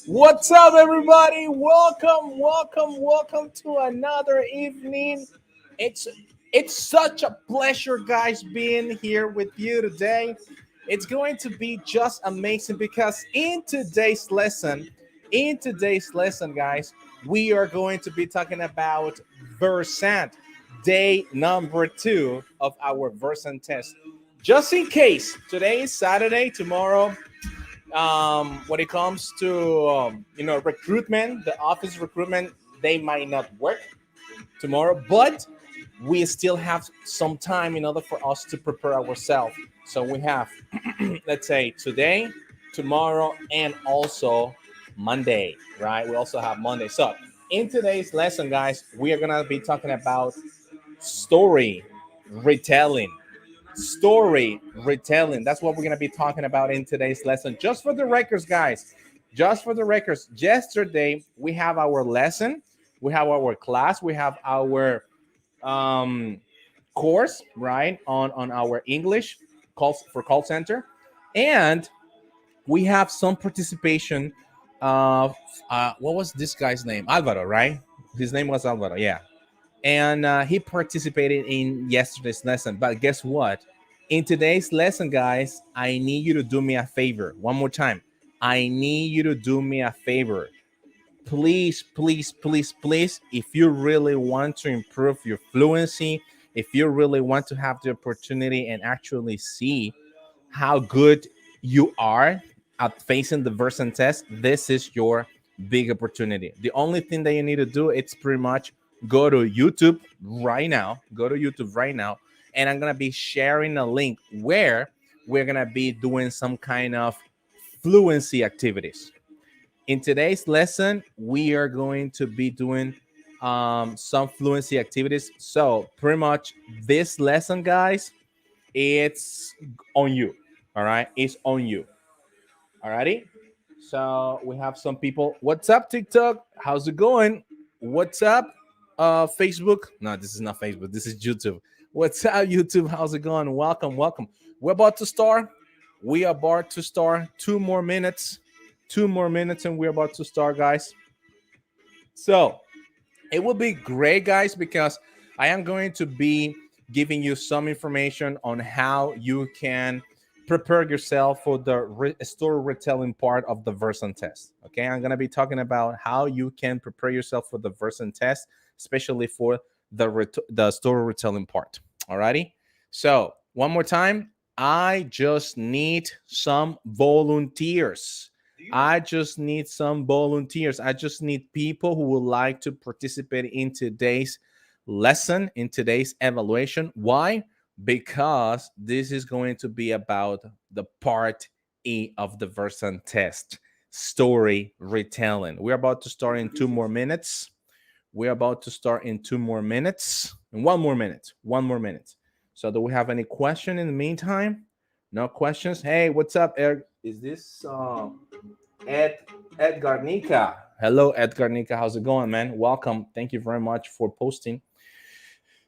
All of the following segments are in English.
What's up, everybody? Welcome to another evening. It's such a pleasure, guys, being here with you today. It's going to be just amazing because in today's lesson, guys, we are going to be talking about Versant, day number 2 of our Versant test. Just in case, today is Saturday, tomorrow when it comes to recruitment, the office recruitment, they might not work tomorrow, but we still have some time in order for us to prepare ourselves. So we have let's say today, tomorrow, and also Monday, right? We also have Monday. So in today's lesson, guys, we are gonna be talking about story retelling. Story retelling. That's what we're going to be talking about in today's lesson. Just for the records, guys, just for the records, yesterday we have our lesson, we have our class, we have our course, right, on our English calls for call center, and we have some participation of what was this guy's name? Alvaro, right? His name was Alvaro, yeah. And he participated in yesterday's lesson. But guess what? In today's lesson, guys, I need you to do me a favor. One more time. I need you to do me a favor. Please, please, please, please, if you really want to improve your fluency, if you really want to have the opportunity and actually see how good you are at facing the Versant test, this is your big opportunity. The only thing that you need to do, it's pretty much go to YouTube right now. Go to YouTube right now. And I'm going to be sharing a link where we're going to be doing some kind of fluency activities. In today's lesson, we are going to be doing some fluency activities. So pretty much this lesson, guys, it's on you. All right. It's on you. All righty. So we have some people. What's up, TikTok? How's it going? What's up? Facebook. No, this is not Facebook. This is YouTube. What's up, YouTube? How's it going? Welcome. We're about to start. We are about to start. 2 more minutes. 2 more minutes, and we're about to start, guys. So it will be great, guys, because I am going to be giving you some information on how you can prepare yourself for the story retelling part of the Versant test. Okay, I'm going to be talking about how you can prepare yourself for the Versant test, especially for the story retelling part. Alrighty. So one more time, I just need some volunteers. I just need some volunteers. I just need people who would like to participate in today's lesson, in today's evaluation. Why? Because this is going to be about the part E of the Versant test, story retelling. We're about to start in 2 more minutes. We're about to start in 2 more minutes and 1 more minute. 1 more minute. So do we have any question in the meantime? No questions? Hey, what's up, Ed? Is this Ed Garnica? Hello, Ed Garnica. How's it going, man? Welcome. Thank you very much for posting.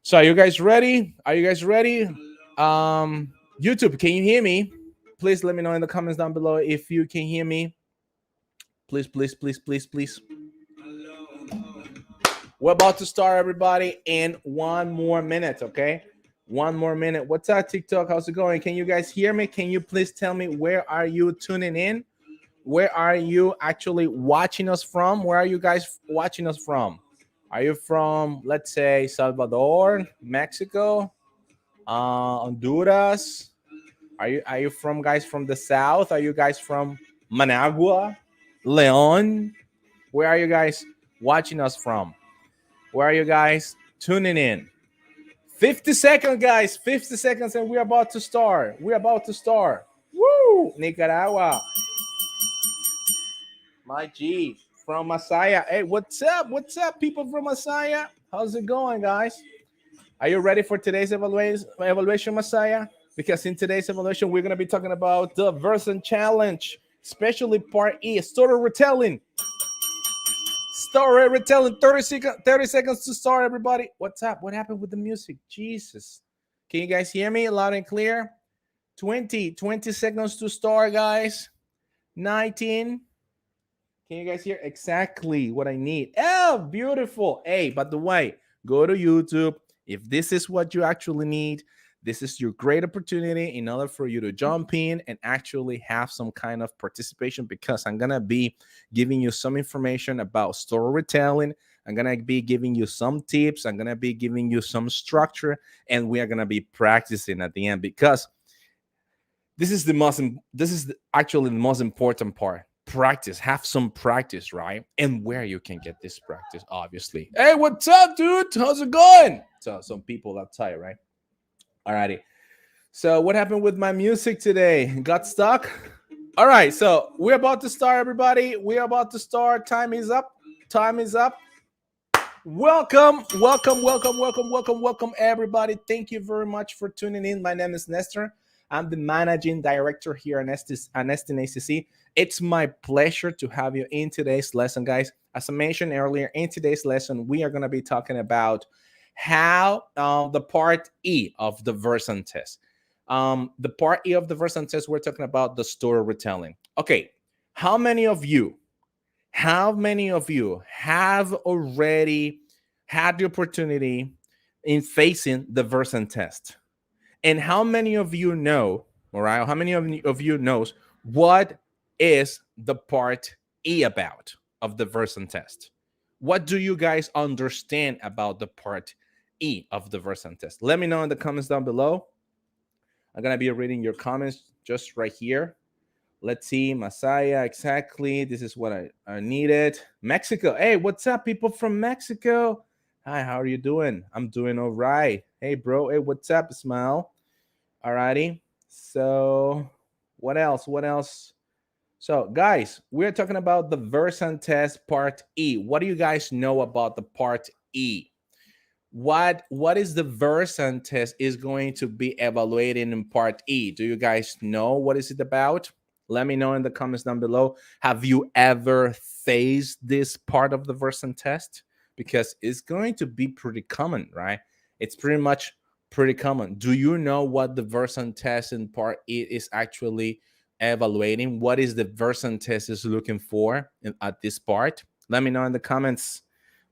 So are you guys ready? Are you guys ready? YouTube, can you hear me? Please let me know in the comments down below if you can hear me. Please, please, please, please, please. We're about to start, everybody, in 1 more minute, okay? 1 more minute. What's up, TikTok? How's it going? Can you guys hear me? Can you please tell me where are you tuning in? Where are you actually watching us from? Where are you guys watching us from? Are you from, let's say, Salvador, Mexico, Honduras? Are you from guys from the south? Are you guys from Managua, Leon? Where are you guys watching us from? Where are you guys tuning in? 50 seconds, guys. 50 seconds, and we're about to start. We're about to start. Woo! Nicaragua. My G from Masaya. Hey, what's up? What's up, people from Masaya? How's it going, guys? Are you ready for today's evaluation, Masaya? Because in today's evaluation, we're going to be talking about the VERSANT challenge, especially part E, story retelling. Story retelling. 30 seconds to start, everybody. What's up? What happened with the music? Jesus. Can you guys hear me loud and clear? 20 seconds to start, guys. 19. Can you guys hear exactly what I need? Oh, beautiful. Hey, by the way, go to YouTube. If this is what you actually need, this is your great opportunity in order for you to jump in and actually have some kind of participation, because I'm going to be giving you some information about story retelling. I'm going to be giving you some tips. I'm going to be giving you some structure, and we are going to be practicing at the end, because this is actually the most important part. Practice, have some practice, right? And where you can get this practice, obviously. Hey, what's up, dude? How's it going? So some people outside, right? Alrighty. So what happened with my music today? Got stuck? All right, so we're about to start, everybody. We're about to start. Time is up. Time is up. Welcome, everybody. Thank you very much for tuning in. My name is Nestor. I'm the managing director here at Nestin ACC. It's my pleasure to have you in today's lesson, guys. As I mentioned earlier, in today's lesson, we are going to be talking about how the part E of the VERSANT test. The part E of the VERSANT test, we're talking about the story retelling. Okay, how many of you have already had the opportunity in facing the VERSANT test? And how many of you know, all right, how many of you knows what is the part E about of the VERSANT test? What do you guys understand about the part E of the VERSANT test? Let me know in the comments down below. I'm going to be reading your comments just right here. Let's see, Masaya, exactly. This is what I needed. Mexico. Hey, what's up, people from Mexico? Hi, how are you doing? I'm doing all right. Hey, bro. Hey, what's up, ISMAEL? Alrighty. So what else? So, guys, we're talking about the VERSANT test part E. What do you guys know about the part E? What is the VERSANT test is going to be evaluating in part E? Do you guys know what is it about? Let me know in the comments down below. Have you ever faced this part of the VERSANT test? Because it's going to be pretty common, right? It's pretty common. Do you know what the VERSANT test in part E is actually evaluating? What is the VERSANT test is looking for at this part? Let me know in the comments.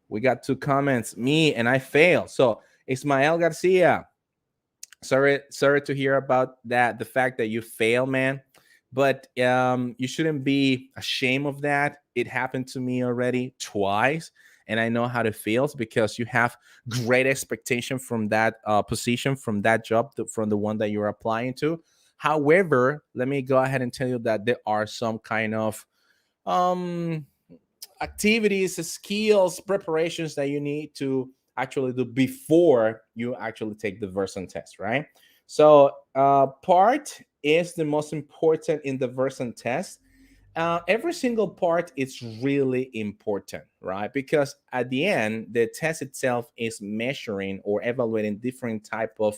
We got 2 comments. Me, and I failed. So Ismael Garcia, sorry to hear about that, the fact that you fail, man. But you shouldn't be ashamed of that. It happened to me already twice, and I know how to feel, because you have great expectation from that position, from that job, from the one that you're applying to. However, let me go ahead and tell you that there are some kind of activities, skills, preparations that you need to actually do before you actually take the VERSANT test, right? So part is the most important in the VERSANT test. Every single part is really important, right? Because at the end, the test itself is measuring or evaluating different type of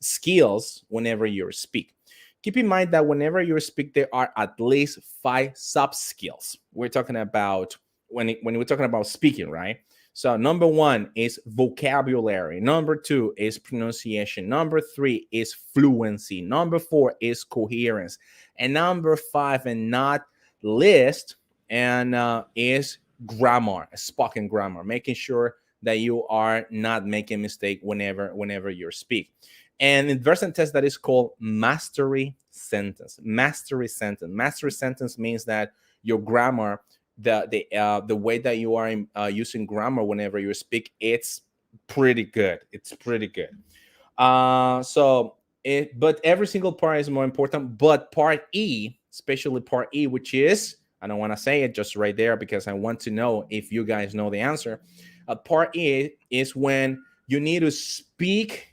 skills whenever you speak. Keep in mind that whenever you speak, there are at least 5 sub skills. We're talking about when we're talking about speaking, right? So number 1 is vocabulary. Number 2 is pronunciation. Number 3 is fluency. Number 4 is coherence. And number 5, and not least, and is grammar, spoken grammar, making sure that you are not making mistake whenever you speak. And in VERSANT test, that is called mastery sentence. Mastery sentence means that your grammar the way that you are using grammar whenever you speak, it's pretty good. It's pretty good. But every single part is more important. But part E, especially part E, which is, I don't want to say it just right there because I want to know if you guys know the answer. Part E is when you need to speak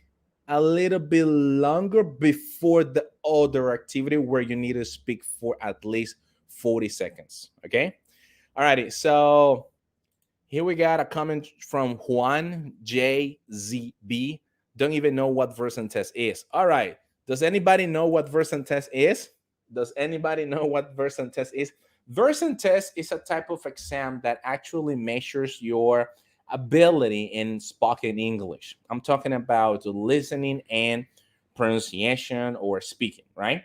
a little bit longer before the other activity where you need to speak for at least 40 seconds. Okay. Alrighty. So here we got a comment from Juan JZB. Don't even know what VERSANT test is. All right. Does anybody know what VERSANT test is? Does anybody know what VERSANT test is? VERSANT test is a type of exam that actually measures your ability in spoken English. I'm talking about listening and pronunciation or speaking, right?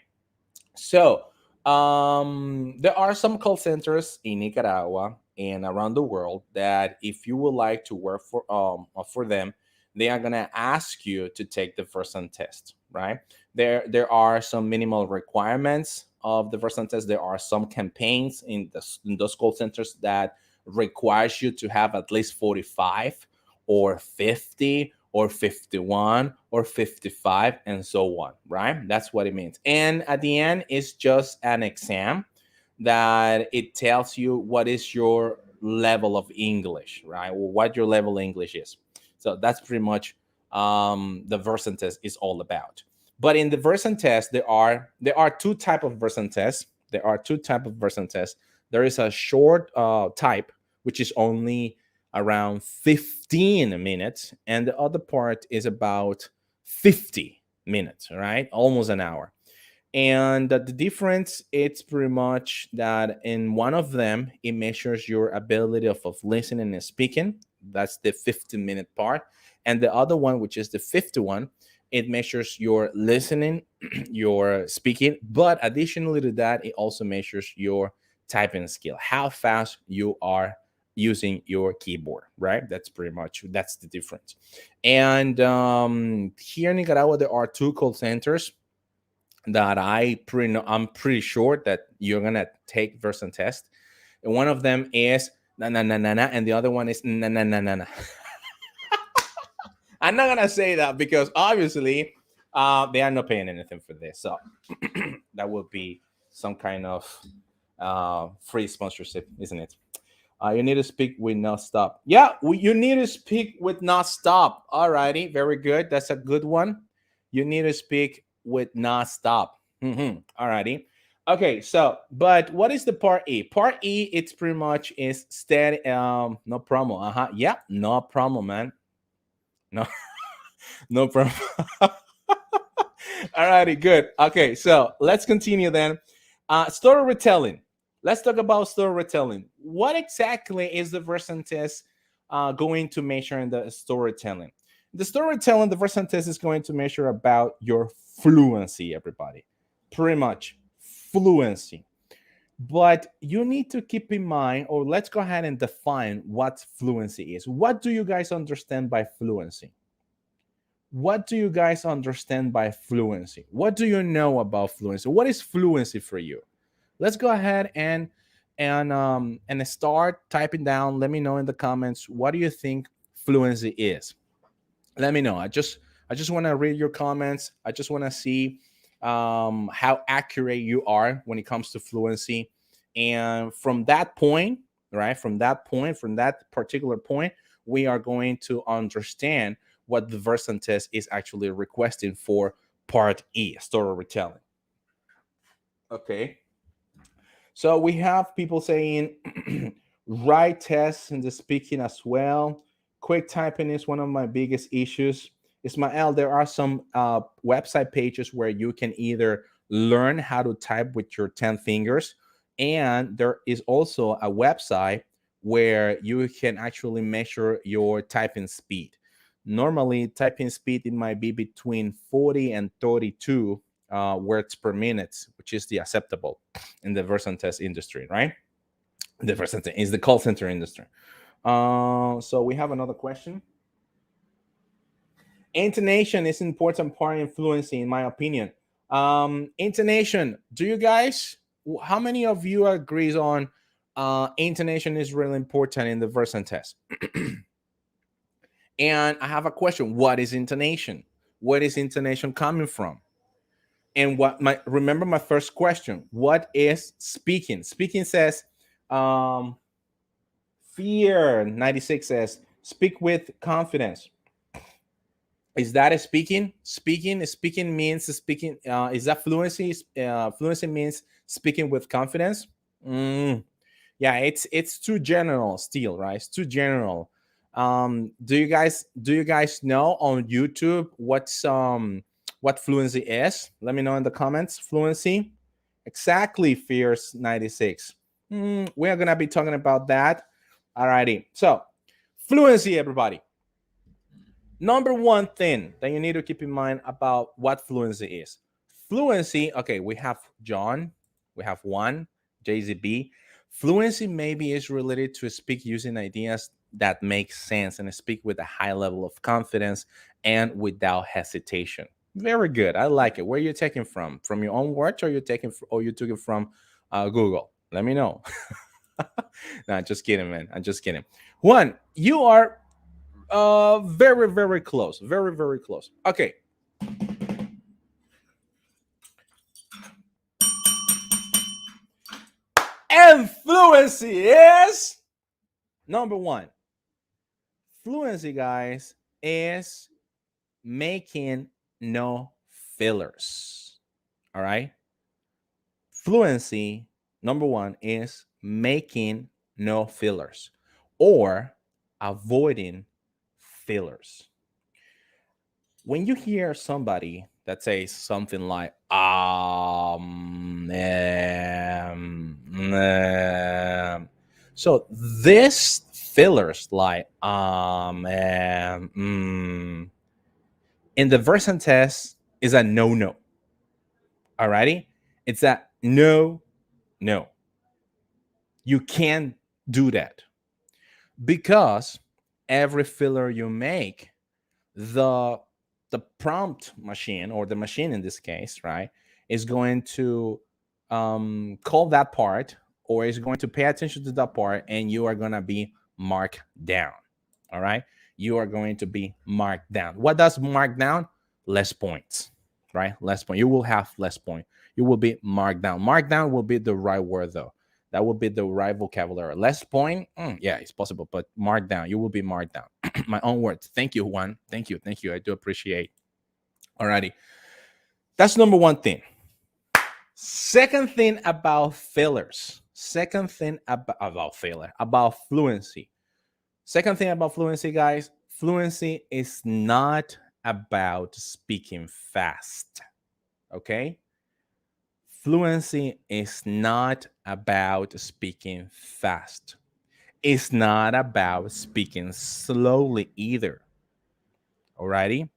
So there are some call centers in Nicaragua and around the world that if you would like to work for them, they are gonna ask you to take the VERSANT test, right? There are some minimal requirements of the VERSANT test. There are some campaigns in those call centers that requires you to have at least 45 or 50 or 51 or 55 and so on, right? That's what it means. And at the end, it's just an exam that it tells you what is your level of English, right? Or what your level of English is. So that's pretty much the VERSANT test is all about. But in the VERSANT test, there are two type of VERSANT tests. There are two type of VERSANT tests. There is a short type, which is only around 15 minutes, and the other part is about 50 minutes, right? Almost an hour. And the difference, it's pretty much that in one of them, it measures your ability of listening and speaking. That's the 15-minute part. And the other one, which is the 51, it measures your listening, your speaking, but additionally to that, it also measures your typing skill, how fast you are using your keyboard, right? That's the difference. And here in Nicaragua, there are two call centers that I'm pretty sure that you're gonna take VERSANT test. And one of them is na na na na na, and the other one is na na na na na. I'm not gonna say that because obviously they are not paying anything for this, so that would be some kind of free sponsorship, isn't it? You need to speak with no stop. Yeah, you need to speak with not stop. Alrighty, very good. That's a good one. You need to speak with not stop. Alrighty. Okay, so but what is the part E? Part E, it's pretty much is steady. No problem. Yeah, no problem, man. No, no problem. Alrighty, good. Okay, so let's continue then. Story retelling. Let's talk about story retelling. What exactly is the VERSANT test going to measure in the storytelling? The storytelling, the VERSANT test is going to measure about your fluency, everybody. Pretty much fluency. But you need to keep in mind, or let's go ahead and define what fluency is. What do you guys understand by fluency? What do you guys understand by fluency? What do you know about fluency? What is fluency for you? Let's go ahead and start typing down. Let me know in the comments, what do you think fluency is? Let me know. I just want to read your comments. I just want to see how accurate you are when it comes to fluency. And from that point, right, from that particular point, we are going to understand what the VERSANT test is actually requesting for part E, story retelling. Okay. So we have people saying write tests and the speaking as well. Quick typing is one of my biggest issues. Ismael, there are some website pages where you can either learn how to type with your 10 fingers, and there is also a website where you can actually measure your typing speed. Normally, typing speed, it might be between 40 and 32 words per minute, which is the acceptable in the VERSANT test industry, right? The VERSANT is the call center industry. So we have another question. Intonation is an important part in fluency, in my opinion. Intonation, do you guys, how many of you agrees on Intonation is really important in the VERSANT test. And I have a question. What is intonation? Where is intonation coming from? And remember my first question. What is speaking? Speaking says, Fear 96 says, speak with confidence. Is that a speaking? Speaking means speaking. Is that fluency? Fluency means speaking with confidence. Yeah, it's too general still, right? It's too general. Do you guys know on YouTube what fluency is? Let me know in the comments. Fluency, exactly. Fierce 96. We are gonna be talking about that. Alrighty. So fluency, everybody. Number one thing that you need to keep in mind about what fluency is. Fluency, okay, we have John, we have Juan, JZB. Fluency maybe is related to speak using ideas that make sense and speak with a high level of confidence and without hesitation. Very good. I like it. Where are you taking from? From your own words, or you took it from Google? Let me know. No, just kidding, man. I'm just kidding. Juan, you are very, very close. Very, very close. Okay. And fluency is number one. Fluency, guys, is making no fillers. All right. Fluency, number one, is making no fillers or avoiding fillers. When you hear somebody that says something like so this fillers like in the VERSANT test is a no. Alrighty, it's a no. You can't do that because every filler you make, the prompt machine, or the machine in this case, right, is going to call that part, or is going to pay attention to that part, and you are going to be marked down. All right, you are going to be marked down. What does mark down? Less points, right? Less point. You will have less point. You will be marked down. Marked down will be the right word, though. That will be the right vocabulary. Less point, yeah, it's possible, but marked down. You will be marked down. My own words. Thank you, Juan. Thank you. I do appreciate. Alrighty, that's number one thing. Second thing about fillers. Second thing about fluency. Second thing about fluency, guys. Fluency is not about speaking fast. Okay. Fluency is not about speaking fast. It's not about speaking slowly either. Alrighty?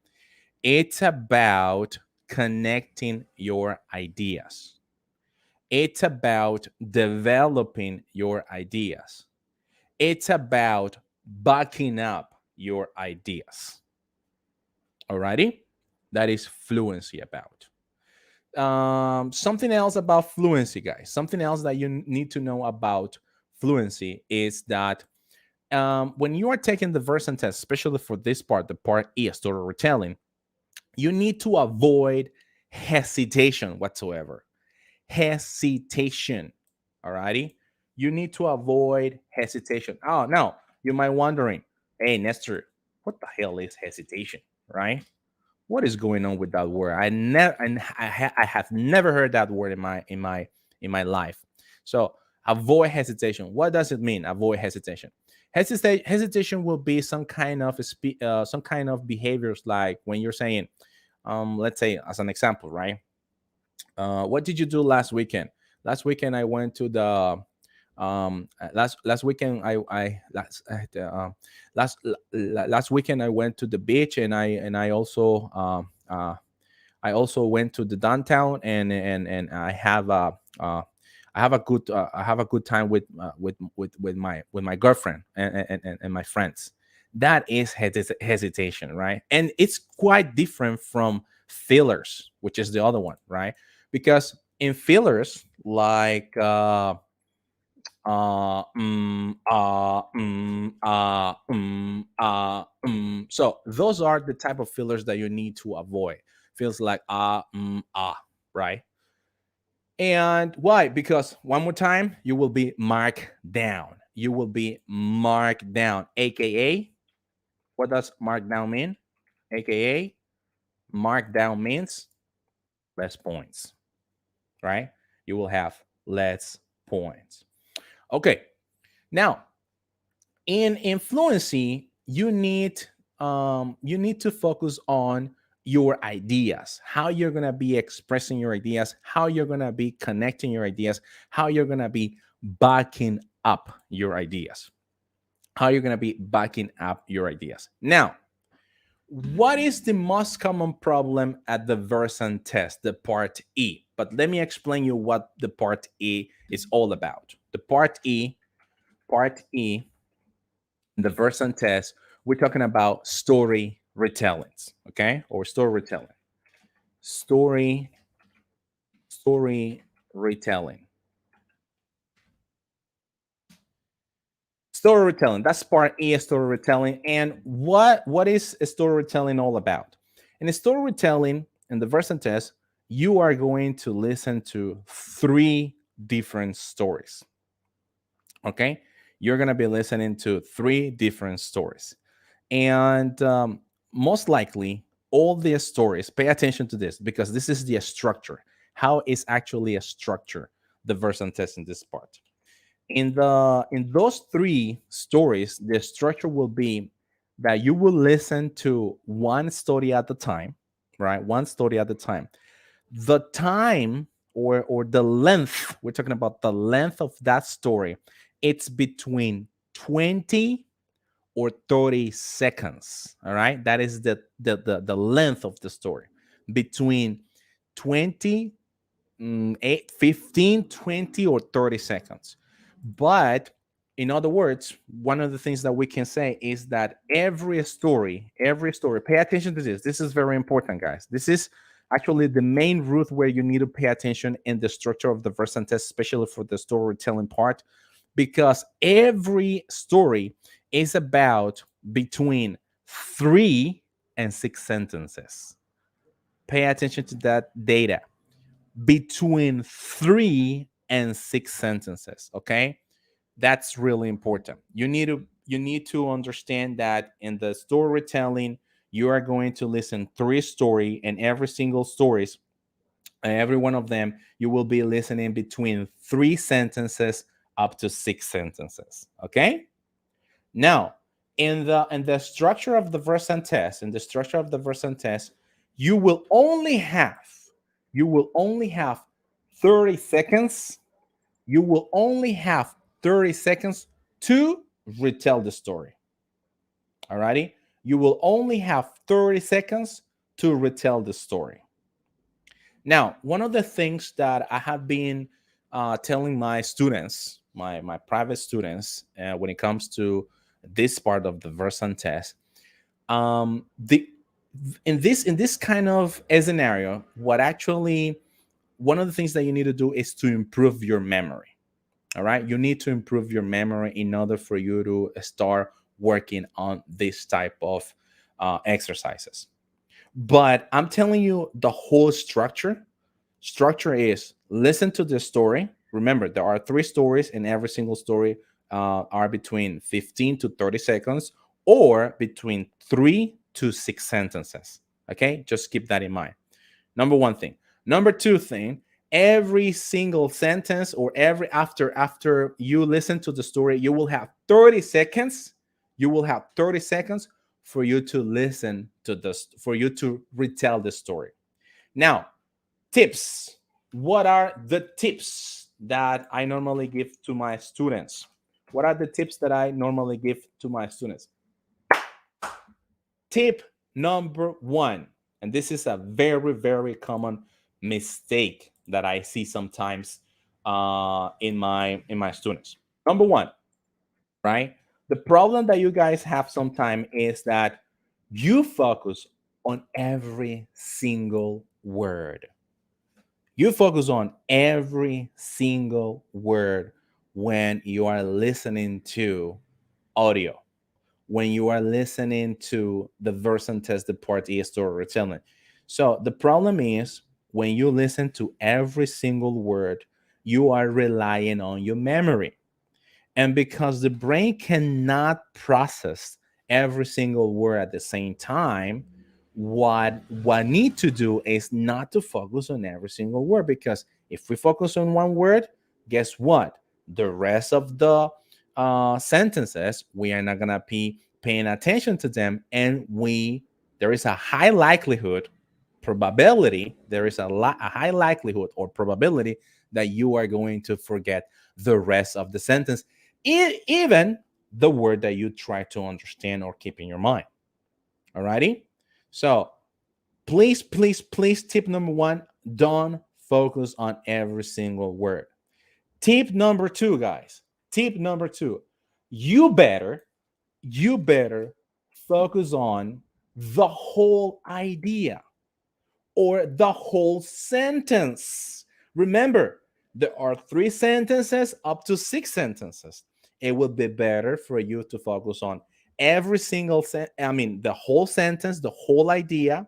It's about connecting your ideas. It's about developing your ideas. It's about backing up your ideas. Alrighty? That is fluency about. Something else about fluency, guys. Something else that you need to know about fluency is that when you are taking the VERSANT test, especially for this part, the part E, story retelling, you need to avoid hesitation whatsoever. Hesitation. Alrighty? You need to avoid hesitation. Oh, no. You might wondering, hey, Nestor, what the hell is hesitation, right? What is going on with that word? I have never heard that word in my life. So avoid hesitation. What does it mean? Avoid hesitation. Hesitation will be some kind of behaviors, like when you're saying, let's say as an example, right? What did you do last weekend? Last weekend I went to the last weekend last weekend I went to the beach, and I also went to the downtown, and I have a good time with my girlfriend and my friends. That is hesitation, right? And it's quite different from fillers, which is the other one, right? Because in fillers, like So those are the type of fillers that you need to avoid. Feels like right? And why? Because one more time, you will be marked down. You will be marked down, aka what does mark down mean? AKA mark down means less points, right? You will have less points. Okay. Now, in fluency, you need to focus on your ideas, how you're going to be expressing your ideas, how you're going to be connecting your ideas, how you're going to be backing up your ideas, how you're going to be backing up your ideas. Now, what is the most common problem at the Versant test, the part E? But let me explain you what the part E is all about. The part E, the Versant test, we're talking about story retellings, okay? Or story retelling. Story retelling. Storytelling. That's part E of storytelling. And what is a storytelling all about? In a storytelling, in the Versant test, you are going to listen to 3 different stories. Okay, you're going to be listening to 3 different stories, and most likely all the stories. Pay attention to this because this is the structure. How is actually a structure the Versant test in this part? In those 3 stories, the structure will be that you will listen to one story at a time, right? One story at a time. The time or the length, we're talking about the length of that story, it's between 20 or 30 seconds. All right, that is the length of the story, between 20 15, 20, or 30 seconds. But in other words, one of the things that we can say is that every story, pay attention to this. This is very important, guys. This is actually the main route where you need to pay attention in the structure of the Versant test, especially for the storytelling part, because every story is about between 3 and 6 sentences. Pay attention to that data, between 3 and 6 sentences. Okay, that's really important. You need to understand that in the storytelling, you are going to listen 3 story, and every single stories, every one of them, you will be listening between 3 sentences up to 6 sentences. Okay, now in the structure of the Versant test, you will only have you will only have 30 seconds. You will only have 30 seconds to retell the story. Alrighty? You will only have 30 seconds to retell the story. Now, one of the things that I have been telling my students, my private students, when it comes to this part of the Versant test, the in this kind of a scenario, what actually one of the things that you need to do is to improve your memory. All right, you need to improve your memory in order for you to start working on this type of exercises. But I'm telling you, the whole structure is listen to the story. Remember, there are 3 stories, and every single story are between 15 to 30 seconds or between 3 to 6 sentences. Okay, just keep that in mind. Number 1 thing. Number 2 thing, every single sentence or every after you listen to the story, you will have 30 seconds. You will have 30 seconds for you to listen to this, for you to retell the story. Now, tips. What are the tips that I normally give to my students? What are the tips that I normally give to my students? Tip number 1, and this is a very, very common mistake that I see sometimes in my students. Number 1, right? The problem that you guys have sometimes is that you focus on every single word. You focus on every single word when you are listening to audio, when you are listening to the VERSANT test, the part E story retelling. So the problem is when you listen to every single word, you are relying on your memory. And because the brain cannot process every single word at the same time, what need to do is not to focus on every single word, because if we focus on one word, guess what? The rest of the sentences, we are not gonna be paying attention to them, and there is a high likelihood, probability, there is a high likelihood or probability that you are going to forget the rest of the sentence, even the word that you try to understand or keep in your mind. Alrighty? So please, please, please, tip number one, don't focus on every single word. Tip number two, guys. Tip number two, you better focus on the whole idea or the whole sentence. Remember, there are 3 sentences up to 6 sentences. It would be better for you to focus on every single the whole sentence, the whole idea.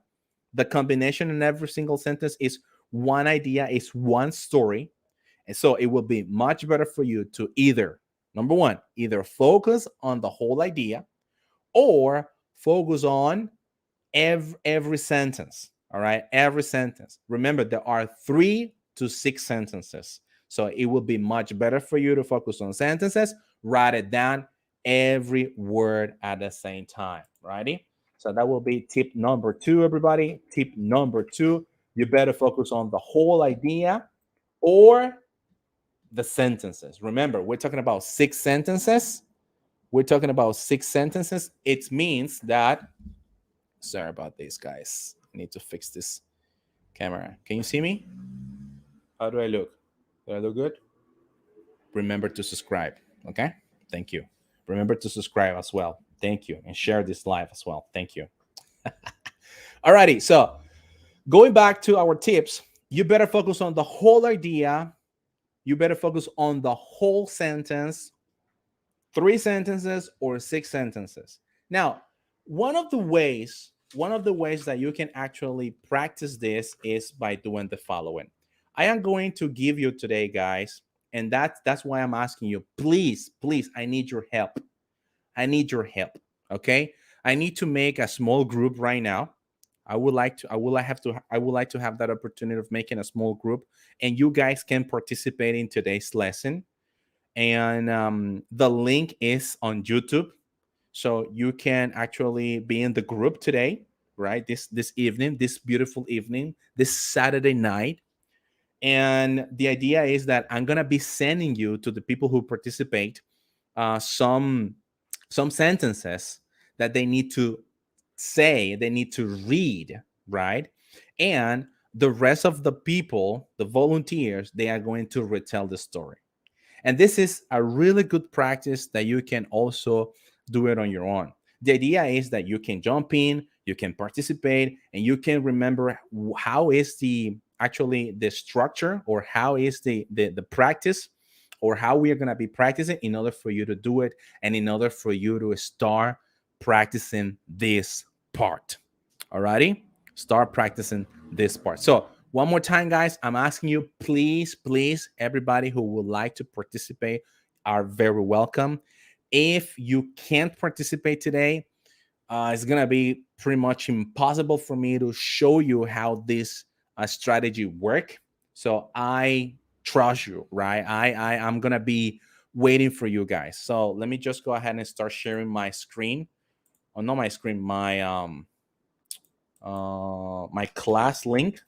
The combination in every single sentence is one idea, is one story. And so it will be much better for you to either, number one, either focus on the whole idea or focus on every sentence. All right, every sentence. Remember, there are 3 to 6 sentences. So it will be much better for you to focus on sentences, write it down, every word at the same time. Righty? So that will be tip number 2, everybody. Tip number 2, you better focus on the whole idea or the sentences. Remember, we're talking about 6 sentences. We're talking about 6 sentences. It means that, sorry about this, guys. I need to fix this camera. Can you see me? How do I look? Do I look good? Remember to subscribe. Okay? Thank you. Remember to subscribe as well. Thank you. And share this live as well. Thank you. Alrighty. So going back to our tips, you better focus on the whole idea. You better focus on the whole sentence, 3 sentences or 6 sentences. Now, one of the ways that you can actually practice this is by doing the following. I am going to give you today, guys, and that's why I'm asking you, please, please, I need your help. I need your help. Okay? I need to make a small group right now. I would like to have that opportunity of making a small group, and you guys can participate in today's lesson. And the link is on YouTube, so you can actually be in the group today, right? This evening, this beautiful evening, this Saturday night. And the idea is that I'm gonna be sending you, to the people who participate, some sentences that they need to say, they need to read, right? And the rest of the people, the volunteers, they are going to retell the story. And this is a really good practice that you can also do it on your own. The idea is that you can jump in, you can participate, and you can remember how is the structure, or how is the practice, or how we are going to be practicing, in order for you to do it and in order for you to start practicing this part. Alrighty? Start practicing this part. So one more time, guys, I'm asking you, please, please, everybody who would like to participate are very welcome. If you can't participate today, it's gonna be pretty much impossible for me to show you how this strategy work. So I trust you, right? I'm gonna be waiting for you guys. So let me just go ahead and start sharing my screen. Oh, not my screen, my class link.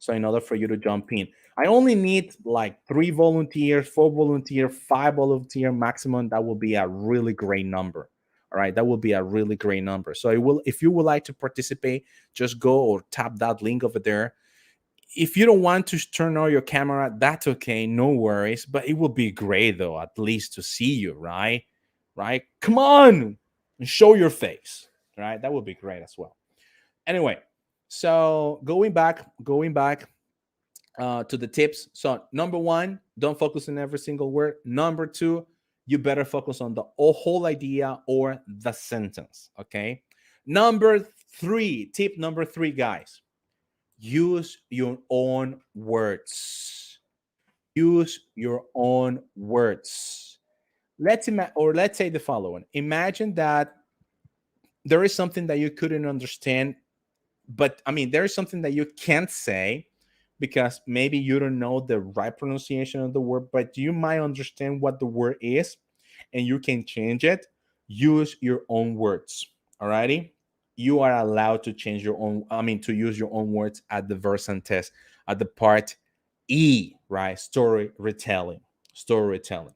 So in order for you to jump in, I only need like 3 volunteers, 4 volunteers, 5 volunteer maximum. That will be a really great number. All right, that will be a really great number. So if you would like to participate, just go or tap that link over there. If you don't want to turn on your camera, that's okay, no worries. But it would be great though, at least to see you, right? Right? Come on, and show your face. Right? That would be great as well. Anyway, so going back, to the tips. So number one, don't focus on every single word. Number two, you better focus on the whole idea or the sentence. Okay. Number three, tip number three, guys, use your own words. Use your own words. Let's say the following. Imagine that there is something that you couldn't understand, but I mean, there is something that you can't say because maybe you don't know the right pronunciation of the word, but you might understand what the word is and you can change it. Use your own words. Alrighty. You are allowed to change your own, I mean, to use your own words at the VERSANT test, at the part E, right? Story retelling. Story retelling.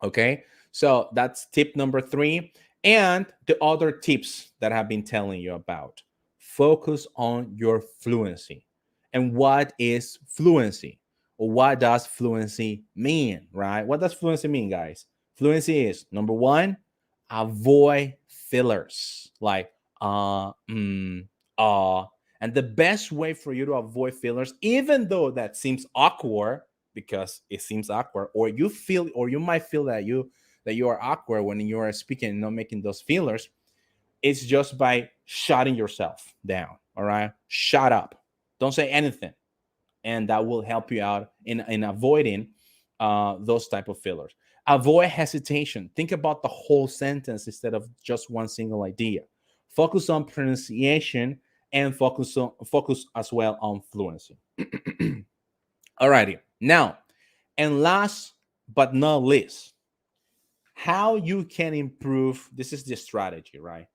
Okay. So that's tip number three. And the other tips that I've been telling you about, focus on your fluency. And what is fluency? Or what does fluency mean, right? What does fluency mean, guys? Fluency is number one, avoid fillers like uh. And the best way for you to avoid fillers, even though that seems awkward, because it seems awkward, or you feel, or you might feel that you are awkward when you are speaking and not making those fillers, it's just by shutting yourself down. All right, shut up, don't say anything, and that will help you out in avoiding those type of fillers. Avoid hesitation. Think about the whole sentence instead of just one single idea. Focus on pronunciation and focus as well on fluency. Alrighty, now, and last but not least, how you can improve. This is the strategy, right?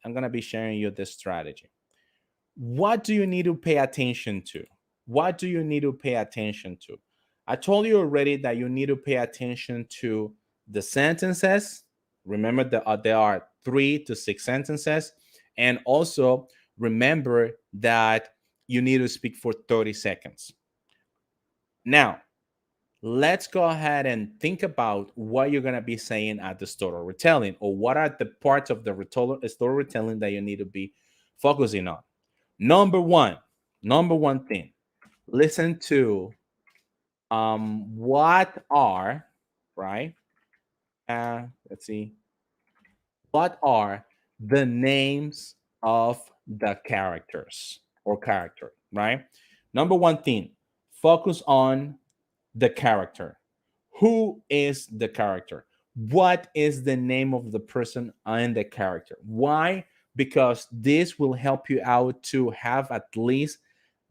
I'm gonna be sharing you this strategy. What do you need to pay attention to? What do you need to pay attention to? I told you already that you need to pay attention to the sentences. Remember that there are 3 to 6 sentences. And also remember that you need to speak for 30 seconds. Now, let's go ahead and think about what you're going to be saying at the story retelling, or what are the parts of the story retelling that you need to be focusing on. Number one thing, listen to what are, right? Let's see. What are the names of the characters or character, right? Number one thing, focus on the character. Who is the character? What is the name of the person and the character? Why? Because this will help you out to have at least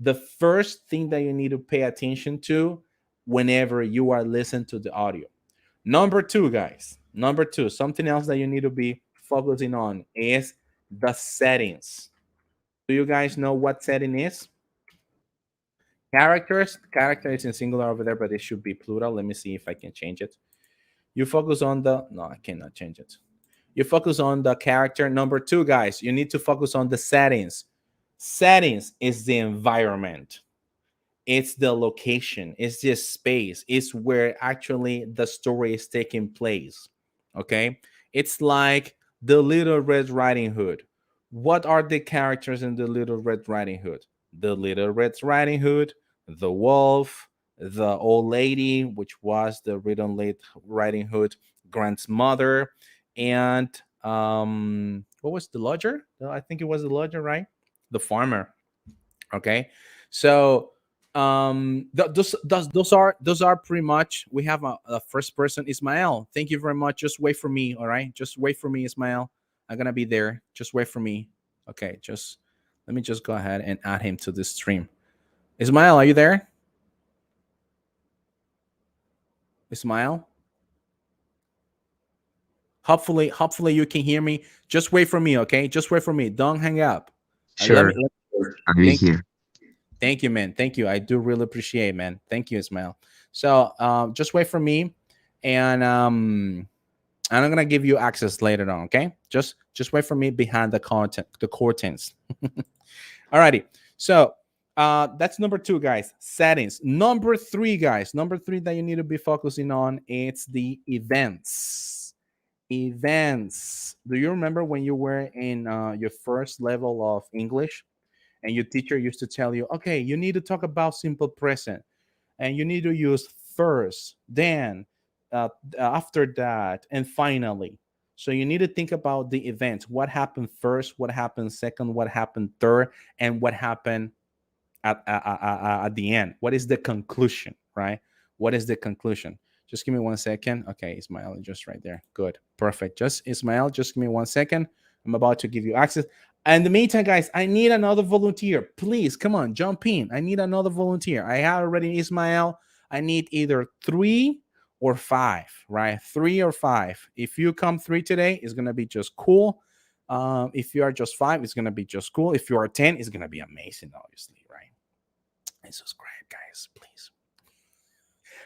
the first thing that you need to pay attention to whenever you are listening to the audio. Number two, guys, number two, something else that you need to be focusing on is the settings. Do you guys know what setting is? Characters. Character is in singular over there, but it should be plural. Let me see if I can change it. You focus on the, no, I cannot change it. You focus on the character. Number two, guys, you need to focus on the settings. Settings is the environment. It's the location. It's the space. It's where actually the story is taking place. Okay. It's like the Little Red Riding Hood. What are the characters in the Little Red Riding Hood? The Little Red Riding Hood, the wolf, the old lady, which was the Little Red Riding Hood grandmother, and what was the lodger? I think it was the lodger, right? The farmer. Okay, so those are pretty much. We have a first person, Ismael. Thank you very much. Just wait for me. All right, just wait for me, Ismael. I'm gonna be there. Just wait for me. Okay, just let me just go ahead and add him to this stream. Ismael, are you there? Ismael, hopefully you can hear me. Just wait for me, okay? Just wait for me. Don't hang up. Let me, Sure, let I'll be thank here. Thank you, man. Thank you. I do really appreciate, man. Thank you, Ismail. So just wait for me, and I'm gonna give you access later on. Okay, just wait for me behind the curtains. Alrighty. So that's number two, guys. Settings. Number three, guys. Number three that you need to be focusing on. It's the events. Events. Do you remember when you were in your first level of English? and your teacher used to tell you, okay, you need to talk about simple present, and you need to use first, then, after that, and finally. So you need to think about the event. What happened first? What happened second? What happened third? And what happened at the end? What is the conclusion, right? What is the conclusion? Just give me 1 second. Okay, Ismael, just right there. Good, perfect. Just Ismael, just give me 1 second. I'm about to give you access. In the meantime, guys, I need another volunteer. Please, come on, jump in. I need another volunteer. I have already Ismael. I need either 3 or 5, right? 3 or 5. If you come 3 today, it's gonna be just cool. If you are just 5, it's gonna be just cool. If you are 10, it's gonna be amazing, obviously, right? And subscribe, guys, please.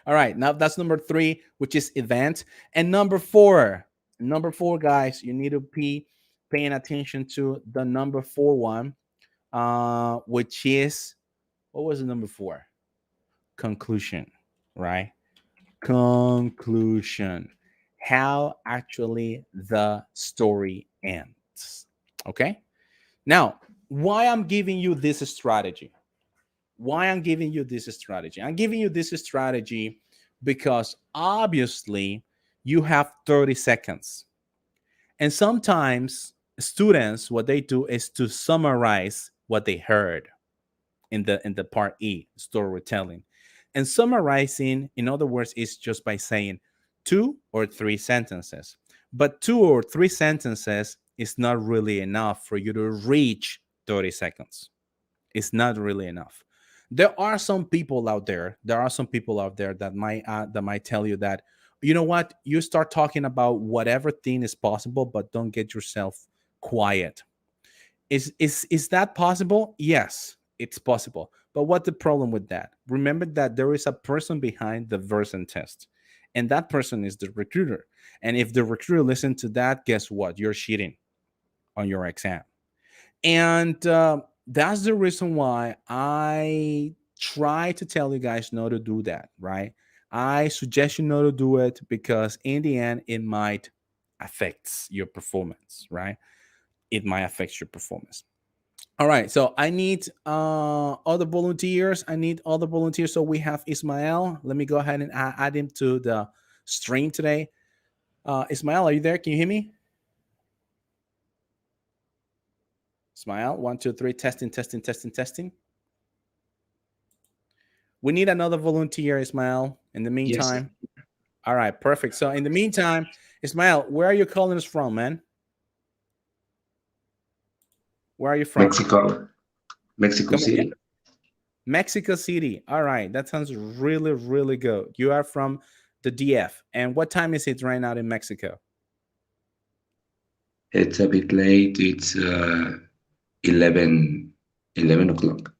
All right, now that's number 3, which is event. And number 4, guys, you need to be paying attention to the number 4 one, which is, what was the number 4? Conclusion, right? Conclusion. How actually the story ends. Okay. Now, why I'm giving you this strategy? I'm giving you this strategy because obviously you have 30 seconds. And sometimes students, what they do is to summarize what they heard in the part E, storytelling. And summarizing, in other words, is just by saying 2 or 3 sentences. But 2 or 3 sentences is not really enough for you to reach 30 seconds. It's not really enough. There are some people out there. That might tell you that, you know what, you start talking about whatever thing is possible, but don't get yourself quiet. Is that possible? Yes, it's possible. But what's the problem with that? Remember that there is a person behind the VERSANT test, and that person is the recruiter. And if the recruiter listens to that, guess what? You're cheating on your exam. And that's the reason why I try to tell you guys not to do that, right? I suggest you not to do it because in the end, it might affect your performance, right? It might affect your performance. All right, so I need other volunteers. So we have Ismael. Let me go ahead and add him to the stream today. Ismael, are you there? Can you hear me? Ismael, 1, 2, 3, testing. We need another volunteer, Ismael, in the meantime. Yes. All right, perfect. So in the meantime, Ismael, where are you calling us from, man? Where are you from? Mexico City. Mexico City. All right, that sounds really, really good. You are from the DF. And what time is it right now in Mexico? It's a bit late. It's 11 o'clock.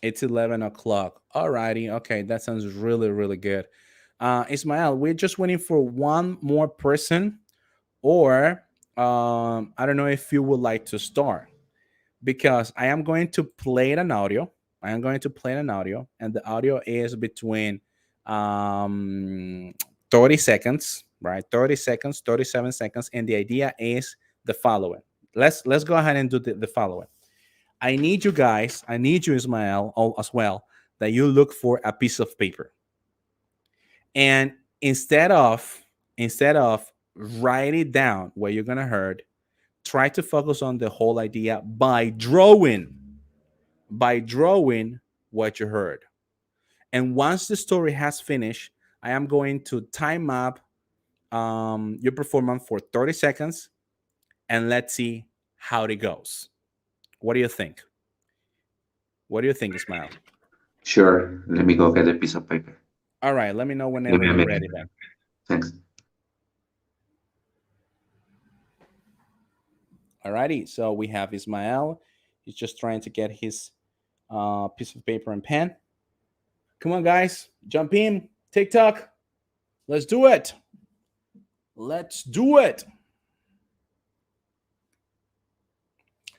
It's 11 o'clock. All righty. Okay, that sounds really, really good. Ismael, we're just waiting for one more person, or I don't know if you would like to start, because I am going to play an audio. And the audio is between 30 seconds, right? 30 seconds, 37 seconds. And the idea is the following. Let's go ahead and do the following. I need you guys, Ismael, as well, that you look for a piece of paper. And instead of write it down what you're gonna heard, try to focus on the whole idea by drawing what you heard. And once the story has finished, I am going to time up your performance for 30 seconds, and let's see how it goes. What do you think? Ismael? Sure. Let me go get a piece of paper. All right, let me know whenever you're ready then. Thanks. All righty, so we have Ismael. He's just trying to get his piece of paper and pen. Come on, guys, jump in. TikTok, let's do it.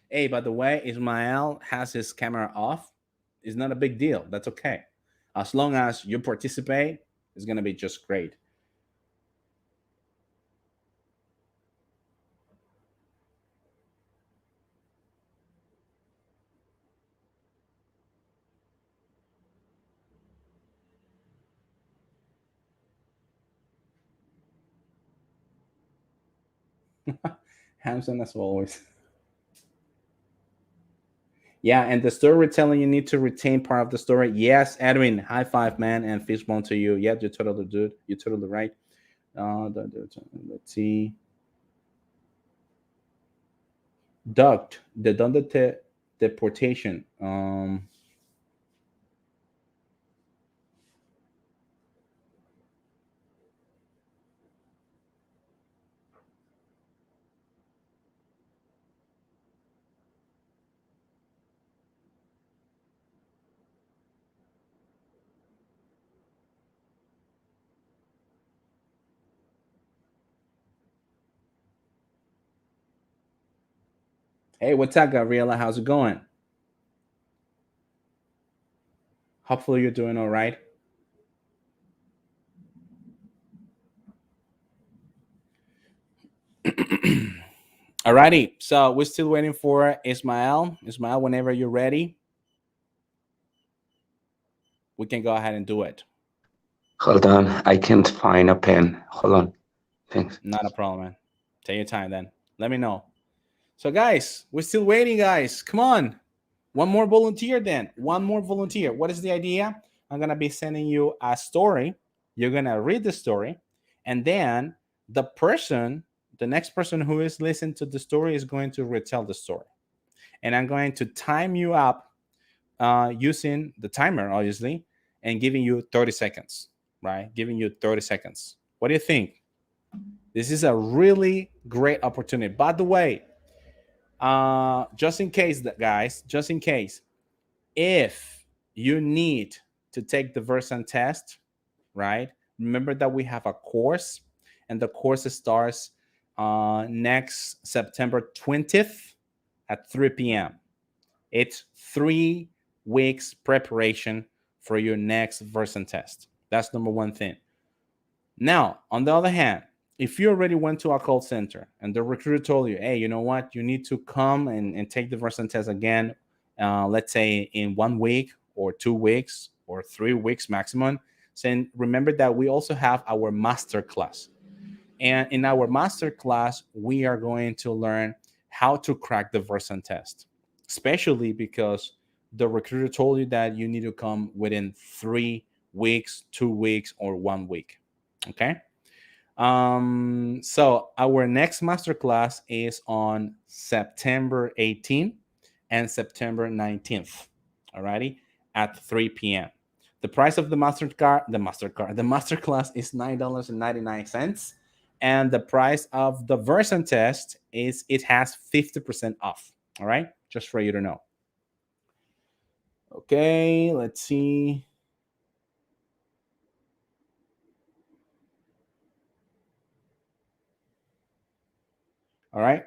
Hey, by the way, Ismael has his camera off. It's not a big deal. That's okay. As long as you participate, it's going to be just great. Handsome as always. Yeah, and the story retelling, you need to retain part of the story. Yes, Edwin, high five, man, and fist bump to you. Yeah, you're totally dude. You're totally right. Let's see. Duct, the done the deportation. Hey, what's up, Gabriela? How's it going? Hopefully, you're doing all right. Alrighty, so we're still waiting for Ismael. Ismael, whenever you're ready, we can go ahead and do it. Hold on, I can't find a pen. Hold on. Thanks. Not a problem, man. Take your time then. Let me know. So, guys, we're still waiting, guys. Come on. One more volunteer then. One more volunteer. What is the idea? I'm going to be sending you a story. You're going to read the story. And then the next person who is listening to the story is going to retell the story. And I'm going to time you up using the timer, obviously, and giving you 30 seconds, right? Giving you 30 seconds. What do you think? This is a really great opportunity. By the way, just in case, guys, just in case, if you need to take the VERSANT test, right? Remember that we have a course, and the course starts next September 20th at 3 p.m. It's 3 weeks preparation for your next VERSANT test. That's number one thing. Now, on the other hand, if you already went to a call center and the recruiter told you, hey, you know what, you need to come and take the VERSANT test again, let's say in 1 week or 2 weeks or 3 weeks maximum, then remember that we also have our master class. And in our master class, we are going to learn how to crack the VERSANT test, especially because the recruiter told you that you need to come within 3 weeks, 2 weeks, or 1 week. Okay. So our next masterclass is on September 18th and September 19th. Alrighty, at 3 p.m. The price of the masterclass is $9.99, and the price of the VERSANT test is it has 50% off. All right, just for you to know. Okay, let's see. All right.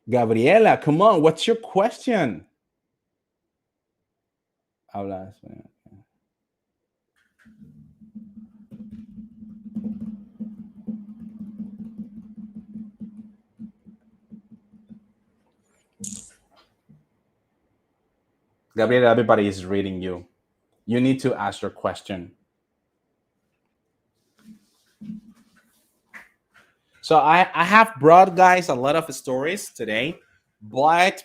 Gabriela, come on. What's your question? Habla español. Gabriela, everybody is reading you. You need to ask your question. So I have brought, guys, a lot of stories today, but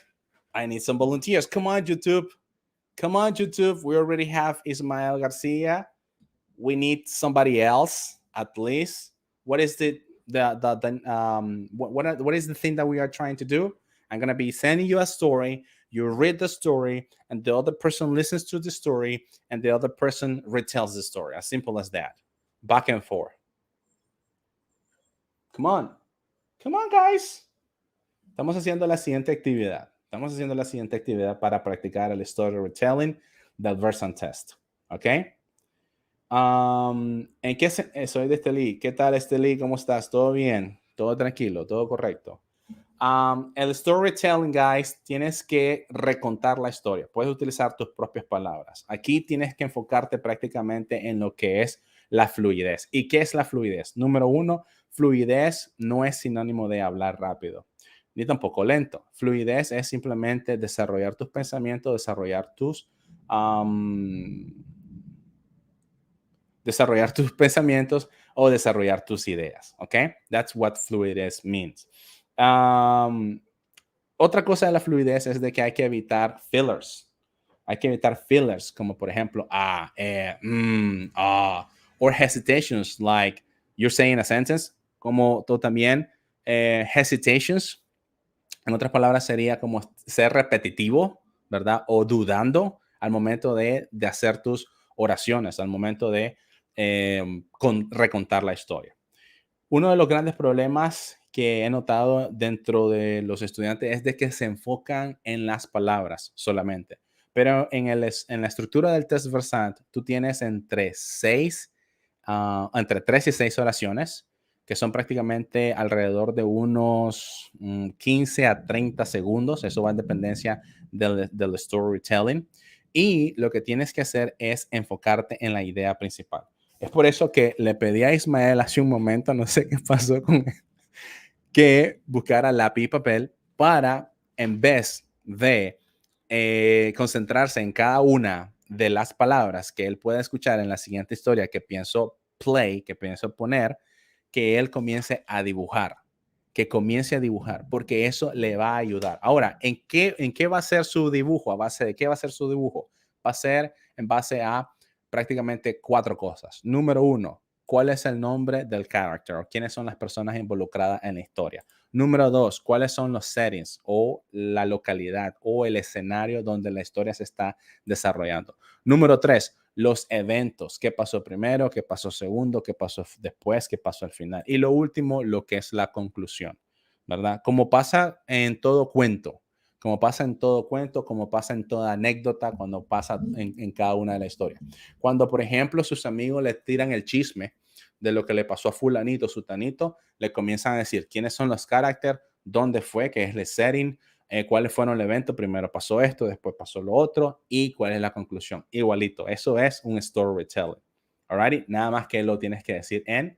I need some volunteers. Come on, YouTube. Come on, YouTube. We already have Ismael Garcia. We need somebody else at least. What is what is the thing that we are trying to do? I'm gonna be sending you a story. You read the story, and the other person listens to the story, and the other person retells the story. As simple as that. Back and forth. Come on. Come on, guys. Estamos haciendo la siguiente actividad. Estamos haciendo la siguiente actividad para practicar el story retelling del VERSANT test. ¿Ok? ¿En qué soy de Estelí? ¿Qué tal, Estelí? ¿Cómo estás? ¿Todo bien? ¿Todo tranquilo? ¿Todo correcto? El storytelling, guys, tienes que recontar la historia. Puedes utilizar tus propias palabras. Aquí tienes que enfocarte prácticamente en lo que es la fluidez. ¿Y qué es la fluidez? Número uno, fluidez no es sinónimo de hablar rápido, ni tampoco lento. Fluidez es simplemente desarrollar tus pensamientos, desarrollar tus desarrollar tus pensamientos o desarrollar tus ideas. Okay, that's what fluidez means. Otra cosa de la fluidez es de que hay que evitar fillers. Hay que evitar fillers, como por ejemplo, or hesitations, like you're saying a sentence, como tú también, hesitations, en otras palabras, sería como ser repetitivo, ¿verdad? O dudando al momento de hacer tus oraciones, al momento de recontar la historia. Uno de los grandes problemas que he notado dentro de los estudiantes es de que se enfocan en las palabras solamente. Pero en la estructura del test Versant, tú tienes entre 3 y 6 oraciones, que son prácticamente alrededor de unos 15 a 30 segundos. Eso va en dependencia del storytelling. Y lo que tienes que hacer es enfocarte en la idea principal. Es por eso que le pedí a Ismael hace un momento, no sé qué pasó con él, que buscara lápiz y papel para, en vez de concentrarse en cada una de las palabras que él pueda escuchar en la siguiente historia que pienso que pienso poner, que él comience a dibujar, porque eso le va a ayudar. Ahora, ¿en qué va a ser su dibujo? ¿A base de qué va a ser su dibujo? Va a ser en base a prácticamente 4 cosas. Número 1, ¿cuál es el nombre del character o quiénes son las personas involucradas en la historia? Número 2, ¿cuáles son los settings o la localidad o el escenario donde la historia se está desarrollando? Número 3, los eventos. ¿Qué pasó primero? ¿Qué pasó segundo? ¿Qué pasó después? ¿Qué pasó al final? Y lo último, lo que es la conclusión, ¿verdad? Como pasa en todo cuento, como pasa en toda anécdota, cuando pasa en cada una de las historias. Cuando, por ejemplo, sus amigos le tiran el chisme de lo que le pasó a fulanito, sutanito, le comienzan a decir quiénes son los caracteres, dónde fue, qué es el setting, cuáles fueron el evento, primero pasó esto, después pasó lo otro, y cuál es la conclusión. Igualito, eso es un storytelling. Alrighty, nada más que lo tienes que decir en,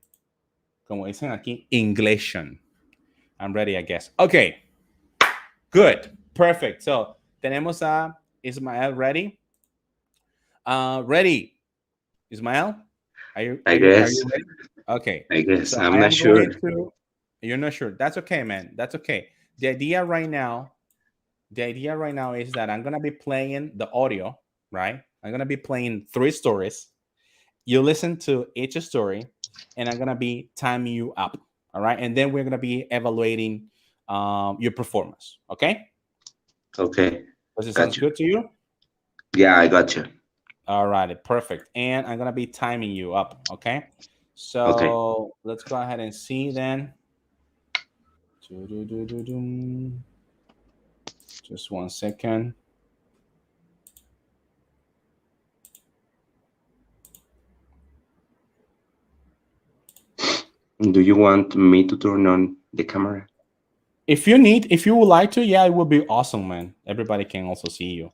como dicen aquí, English. I'm ready, I guess. Okay, good, perfect. So, tenemos a Ismael ready. Ready, Ismael? Are you ready? Okay. I guess. So I'm I not am sure. going to, you're not sure. That's okay, man. That's okay. The idea right now is that I'm going to be playing the audio, right? I'm going to be playing 3 stories. You listen to each story and I'm going to be timing you up. All right. And then we're going to be evaluating your performance. Okay. Okay. Does it sound Got you. good to you? Yeah, I got you. All right, perfect. And I'm gonna be timing you up, okay? So Okay. let's go ahead and see then. Just 1 second. Do you want me to turn on the camera? If you would like to, yeah, it would be awesome, man. Everybody can also see you.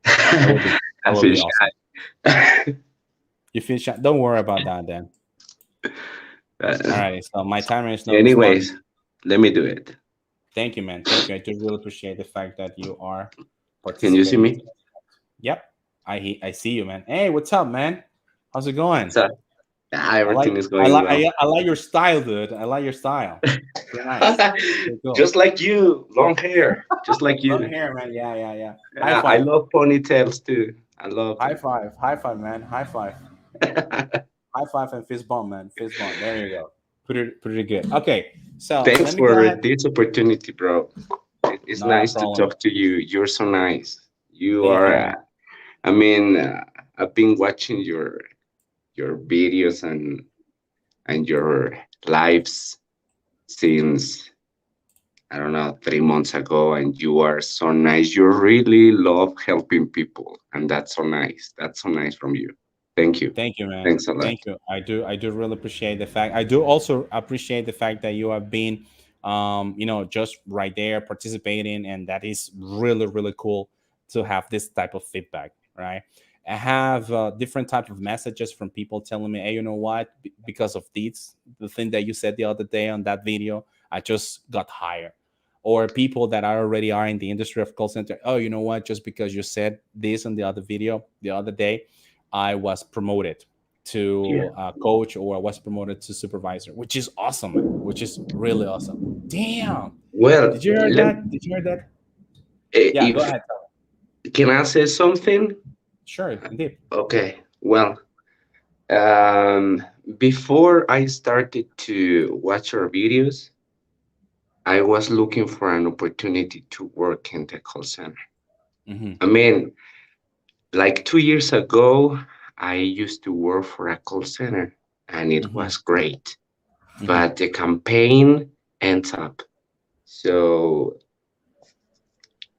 That I would feel be awesome. shy. You feel shy? Don't worry about that then. All right, so my timer is not Anyways, responding. let me do it. Thank you, man. Thank you. I do really appreciate the fact that you are participating. Can you see me? Yep. I see you, man. Hey, what's up, man? How's it going? So, everything is going well. I like your style, dude. I like your style. Pretty nice. Cool. Just like you, long hair. Just like you. Long hair, man. Yeah. I love ponytails too. I love High them. five, man. High five. High five and fist bump, man. Fist bump. There you go. Pretty good. Okay, so Thanks for this opportunity, bro. It's nice to talk to you. You're so nice. You are. I mean, I've been watching your videos and your lives since, I don't know, 3 months ago, and you are so nice. You really love helping people, and that's so nice. That's so nice from you. Thank you. Thank you, man. Thanks a lot. Thank you. I do really appreciate the fact. I do also appreciate the fact that you have been, just right there participating, and that is really cool to have this type of feedback, right? I have different type of messages from people telling me, hey, you know what? Because of the thing that you said the other day on that video, I just got hired. Or people that already are in the industry of call center. Oh, you know what? Just because you said this on the other video the other day, I was promoted Yeah. to coach, or I was promoted to supervisor, which is awesome, man. Which is really awesome. Damn. Well, Did you hear that? Did you hear that? Yeah, go if ahead. can I say something? Sure, indeed. Okay. Well, um, before I started to watch your videos, I was looking for an opportunity to work in the call center. Mm-hmm. I mean, like 2 years ago, I used to work for a call center and it Mm-hmm. was great, Mm-hmm. but the campaign ends up. So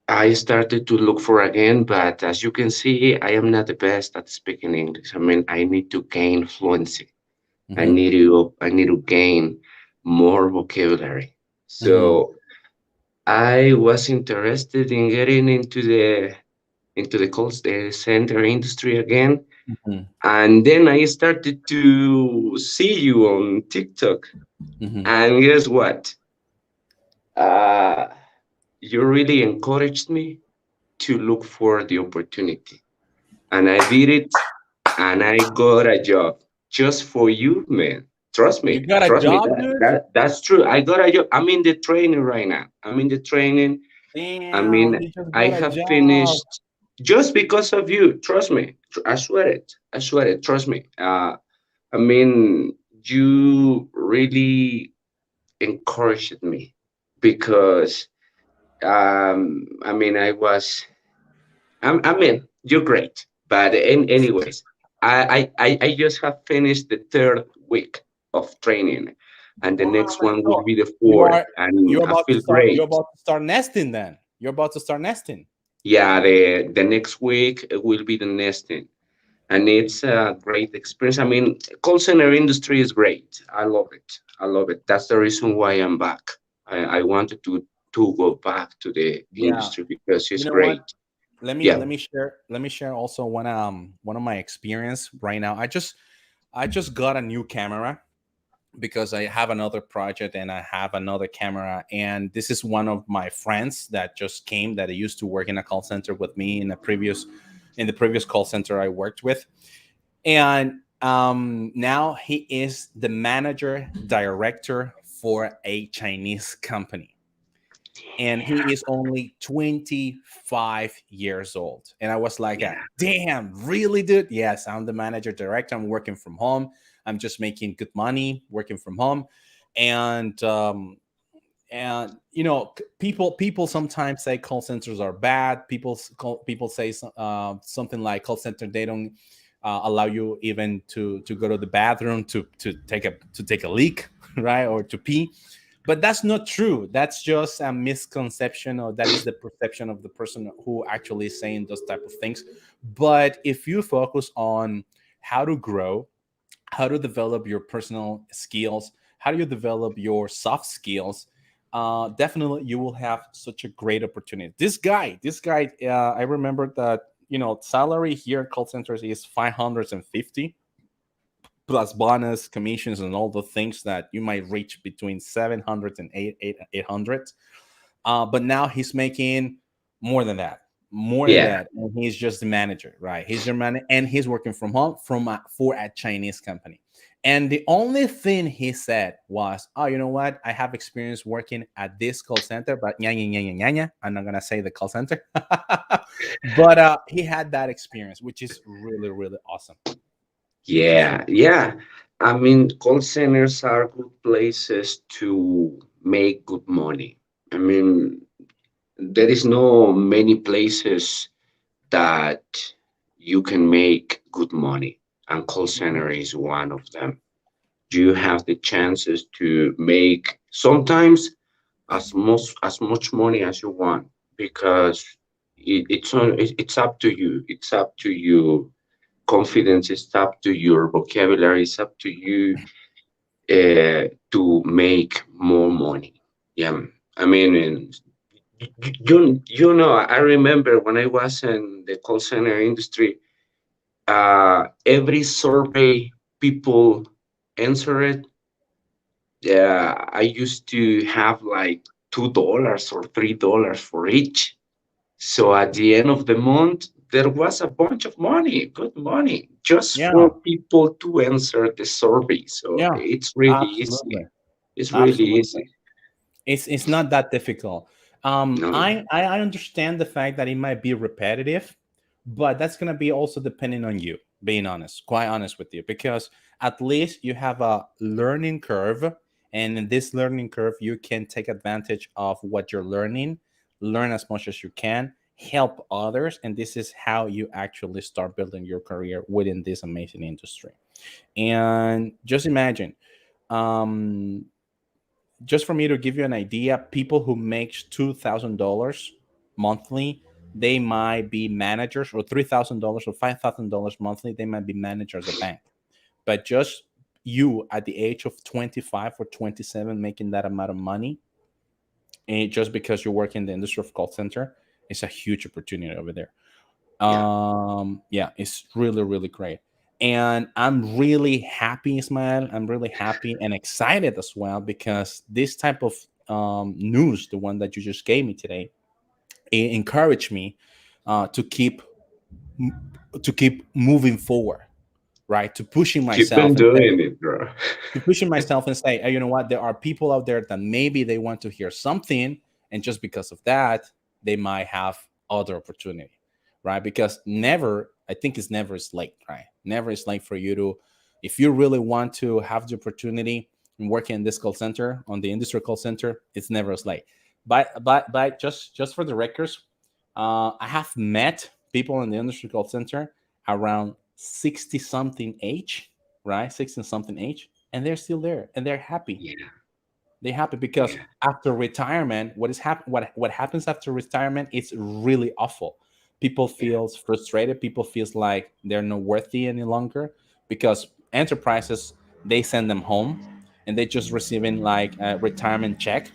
I started to look for again, but as you can see, I am not the best at speaking English. I mean, I need to gain fluency. Mm-hmm. I need to gain more vocabulary. Mm-hmm. So I was interested in getting into the call center industry again. Mm-hmm. And then I started to see you on TikTok. Mm-hmm. And guess what? Uh, you really encouraged me to look for the opportunity. And I did it and I got a job just for you, man. You got a Trust me, job, dude? that's true. I got a job. I'm in the training right now. I'm in the training. I Damn, mean, he just I got a have job. finished just because of you. Trust me. I swear it. I swear it. Trust me. I mean, you really encouraged me because I mean, I mean, you're great. But anyways, I just have finished the third week of training, and the Wow, next man. one will So be the you fourth, are and you're I about to feel start you're great. about to start nesting then. You're about to start nesting. Yeah, the next week will be the nesting, and it's a great experience. I mean, call center industry is great. I love it. I love it. That's the reason why I'm back. I wanted to go back to the Yeah. industry because You it's know what? great. Let Yeah, me share also one of my experience right now. I just got a new camera because I have another project and I have another camera. And this is one of my friends that just came that I used to work in a call center with me in the previous call center I worked with. And now he is the manager director for a Chinese company. And he is only 25 years old. And I was like, yeah, damn, really, dude? Yes, I'm the manager director. I'm working from home. I'm just making good money working from home. And people sometimes say call centers are bad. People say something like call center, they don't allow you even to go to the bathroom to take a leak, right, or to pee. But that's not true. That's just a misconception, or that is the perception of the person who actually is saying those type of things. But if you focus on how to grow, how to develop your personal skills, how do you develop your soft skills, definitely you will have such a great opportunity. This guy, I remember that salary here at call centers is 550 plus bonus commissions and all the things that you might reach between 700 and 800. But now he's making more than that, more than yeah. that, and he's just the manager, right? He's your man, and he's working from home for a Chinese company. And the only thing he said was, "Oh, you know what? I have experience working at this call center, but I'm not gonna say the call center." But he had that experience, which is really, really awesome. Yeah, yeah. I mean, call centers are good places to make good money. I mean, there is no many places that you can make good money, and call center is one of them. You have the chances to make sometimes as much money as you want because it's up to you. It's up to you confidence, it's up to your vocabulary, it's up to you to make more money. Yeah, I mean, and you know, I remember when I was in the call center industry, every survey people answer it. I used to have like $2 or $3 for each. So at the end of the month, there was a bunch of money, good money, just Yeah, for people to answer the survey. So yeah, it's really absolutely, easy. It's really absolutely. easy. It's not that difficult. No, I understand the fact that it might be repetitive, but that's gonna be also depending on you. Being honest, quite honest with you, because at least you have a learning curve, and in this learning curve, you can take advantage of what you're learning, learn as much as you can, help others, and this is how you actually start building your career within this amazing industry. And just imagine, um, just for me to give you an idea, people who makes $2,000 monthly, they might be managers, or $3,000 or $5,000 monthly, they might be managers at bank. But just you at the age of 25 or 27 making that amount of money, and just because you work in the industry of call center, it's a huge opportunity over there. yeah, Yeah, it's really, really great. And I'm really happy, Ismael. I'm really happy and excited as well, because this type of news, the one that you just gave me today, it encouraged me to keep moving forward, right? To pushing keep myself on and say, doing it, bro. hey, you know what? There are people out there that maybe they want to hear something, and just because of that, they might have other opportunity, right? Because never, I think it's never is late, right? Never is late for you to, if you really want to have the opportunity and working in this call center, on the industry call center, it's never as late. But just for the records, I have met people in the industry call center around 60 something age, right? 60 something age, and they're still there and they're happy. Yeah, They're happy because yeah, after retirement, what happens after retirement is really awful. People yeah, feels frustrated. People feels like they're not worthy any longer, because enterprises, they send them home and they just receiving like a retirement check.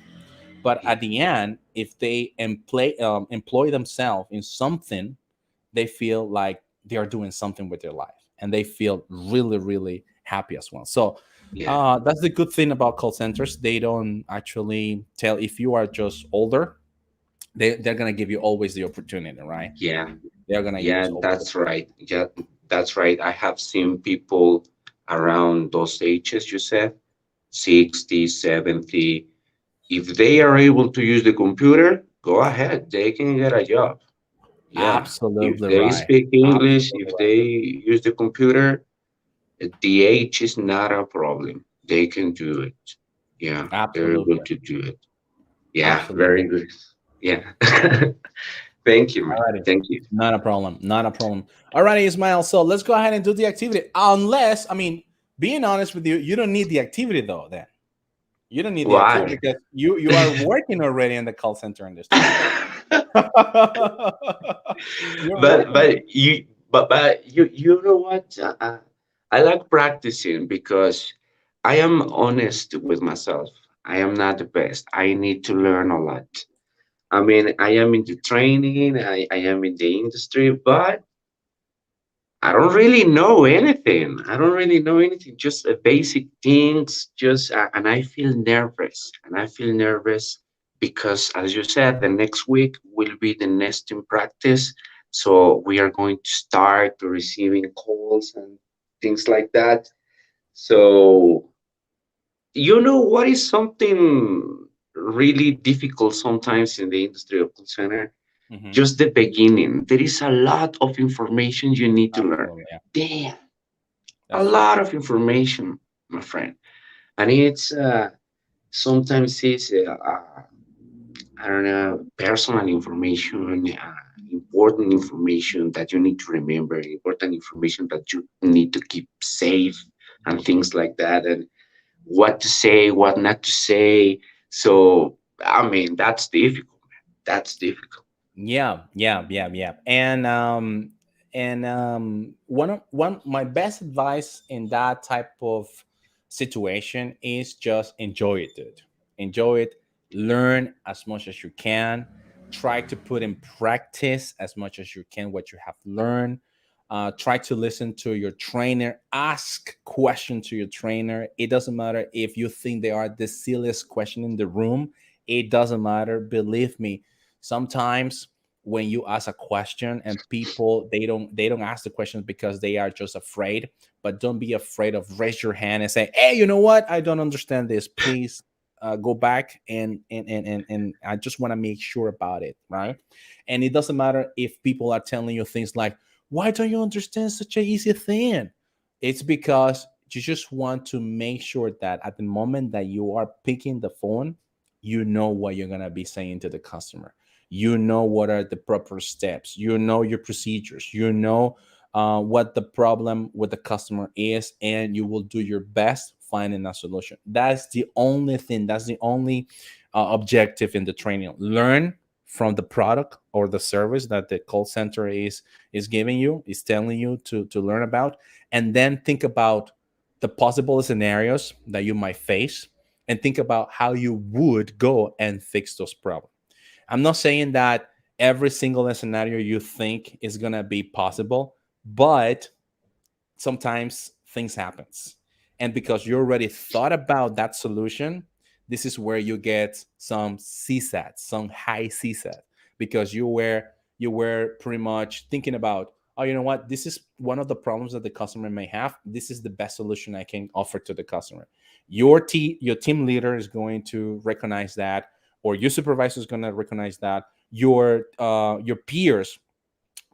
But yeah, at the end, if they employ themselves in something, they feel like they are doing something with their life, and they feel really, really happy as well. So yeah, that's the good thing about call centers. They don't actually tell if you are just older. They're gonna give you always the opportunity, right? yeah, They're gonna give yeah. you always. That's right. Yeah, that's right. I have seen people around those ages you said, 60, 70. If they are able to use the computer, go ahead. They can get a job. Yeah. If Absolutely they right. speak English, Absolutely if right. they use the computer, the age is not a problem. They can do it. Yeah, they're able Absolutely. to do it. Yeah, Absolutely. very good. Yeah. Thank you, man. Alrighty. Thank you. Not a problem. Not a problem. Alrighty, Ismail. So let's go ahead and do the activity. Unless, I mean, being honest with you, you don't need the activity though. Then you don't need the activity Why? because you are working already in the call center industry. You're but working. but you but you know what? I like practicing because I am honest with myself. I am not the best. I need to learn a lot. I mean, I am in the training. I am in the industry, but I don't really know anything. I don't really know anything. Just basic things. Just and I feel nervous. And I feel nervous because, as you said, the next week will be the nesting practice. So we are going to start receiving calls and things like that. So you know what is something really difficult sometimes in the industry of call center? Hmm. Just the beginning. There is a lot of information you need to learn. Absolutely, yeah, Damn, a that's true. lot of information, my friend. And it's sometimes it's I don't know, personal information, important information that you need to remember, important information that you need to keep safe, and things like that, and what to say, what not to say. So I mean, that's difficult, man. That's difficult. Yeah, yeah, yeah, yeah. And one my best advice in that type of situation is just enjoy it, dude. Enjoy it. Learn as much as you can. Try to put in practice as much as you can what you have learned. Try to listen to your trainer. Ask questions to your trainer. It doesn't matter if you think they are the silliest question in the room. It doesn't matter. Believe me, sometimes when you ask a question and people they don't ask the questions because they are just afraid. But don't be afraid of raise your hand and say, hey, you know what, I don't understand this, please go back and I just want to make sure about it, right? And it doesn't matter if people are telling you things like, why don't you understand such a easy thing? It's because you just want to make sure that at the moment that you are picking the phone, you know what you're going to be saying to the customer. You know what are the proper steps. You know your procedures. You know what the problem with the customer is, and you will do your best finding a solution. That's the only thing. That's the only objective in the training. Learn from the product or the service that the call center is giving you, is telling you to learn about, and then think about the possible scenarios that you might face, and think about how you would go and fix those problems. I'm not saying that every single scenario you think is going to be possible, but sometimes things happens. And because you already thought about that solution, this is where you get some CSAT, some high CSAT, because you were pretty much thinking about, oh, you know what, this is one of the problems that the customer may have. This is the best solution I can offer to the customer. Your team leader is going to recognize that, or your supervisor is going to recognize that. Your peers,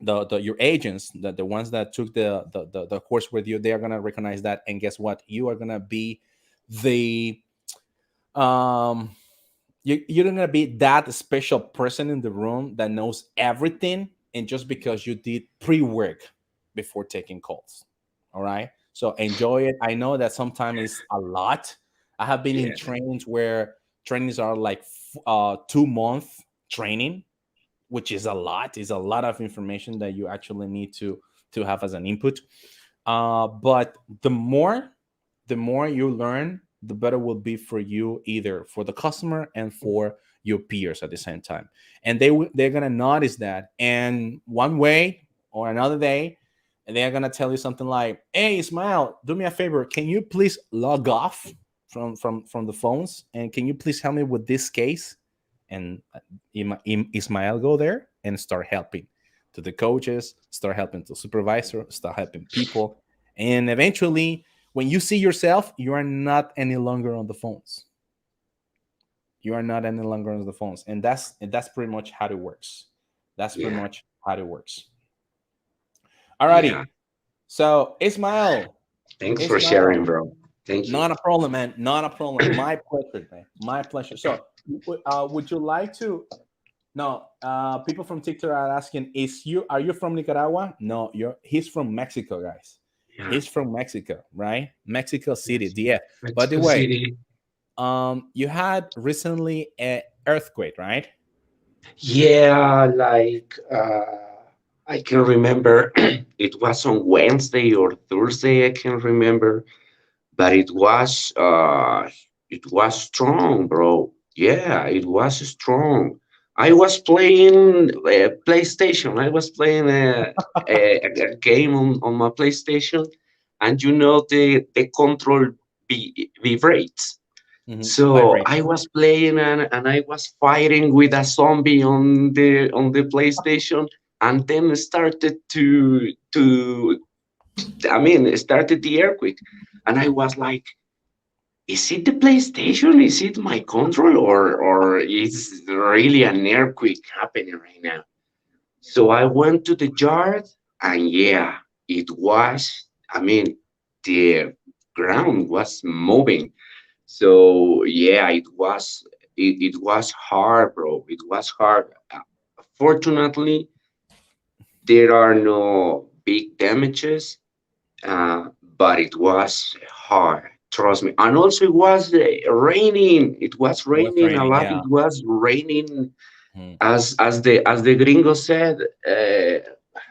the your agents, the ones that took the course with you, they are going to recognize that. And guess what, you are going to be the um you're going to be that special person in the room that knows everything, and just because you did pre-work before taking calls. All right, so enjoy it. I know that sometimes it's a lot. I have been in Yeah, trainings where trainings are like 2 month training, which is a lot. Is a lot of information that you actually need to have as an input. But the more you learn, the better will be for you, either for the customer and for your peers at the same time. And they're gonna notice that. And one way or another day, and they're gonna tell you something like, "Hey, Ismael, do me a favor. Can you please log off from the phones, and can you please help me with this case?" And Ismael go there and start helping to the coaches, start helping to supervisor, start helping people, and eventually, when you see yourself, you are not any longer on the phones. You are not any longer on the phones, and that's pretty much how it works. That's pretty yeah, much how it works. yeah. Alrighty. So Ismael, Thanks for sharing, Ismael, bro. Thank you. not a problem, man. Not a problem. My pleasure, man. My pleasure. So, would you like to? No, people from TikTok are asking, are you from Nicaragua? No, he's from Mexico, guys. Yeah, He's from Mexico, right? Mexico City, yes. DF. By the Mexico way, City. you had recently a earthquake, right? Yeah, like I can remember it was on Wednesday or Thursday, I can remember, but it was strong, bro. Yeah, it was strong. I was playing PlayStation. I was playing a game on my PlayStation, and the control vibrates. So Vibrate. I was playing and I was fighting with a zombie on the PlayStation, and then started the earthquake, and I was like, is it the PlayStation? Is it my control, or is really an earthquake happening right now? So I went to the yard, and yeah, it was. I mean, the ground was moving. So yeah, it was hard, bro. It was hard. Fortunately, there are no big damages, but it was hard. Trust me. And also, it was raining. It was It was raining a raining, lot. yeah. It was raining, Mhm. as the gringo said.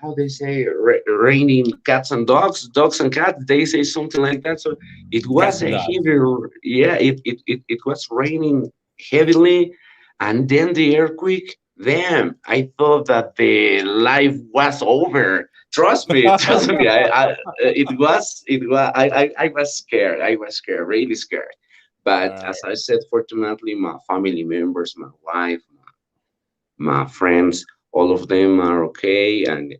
How they say, raining cats and dogs and cats. They say something like that. So it Cats was and a dogs. heavy. Yeah, it was raining heavily, and then the earthquake. Damn, I thought that the life was over. Trust me, trust me. I was scared. I was scared, really scared. But All as I said, fortunately, my family members, my wife, my friends, all of them are okay, and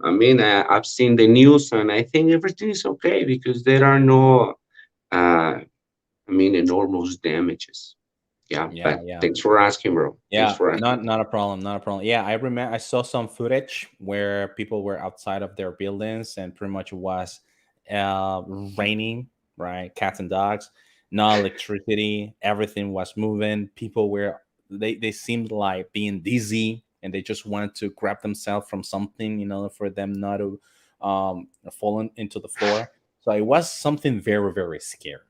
I mean, I've seen the news, and I think everything is okay because there are no, I mean, enormous damages. Yeah, Yeah, but yeah. thanks for asking, bro. Thanks Yeah, for asking. not a problem, not a problem. Yeah, I remember I saw some footage where people were outside of their buildings and pretty much was uh raining, right? Cats and dogs, no electricity, everything was moving. People were they seemed like being dizzy and they just wanted to grab themselves from something, for them not to fall into the floor. So it was something very, very scary.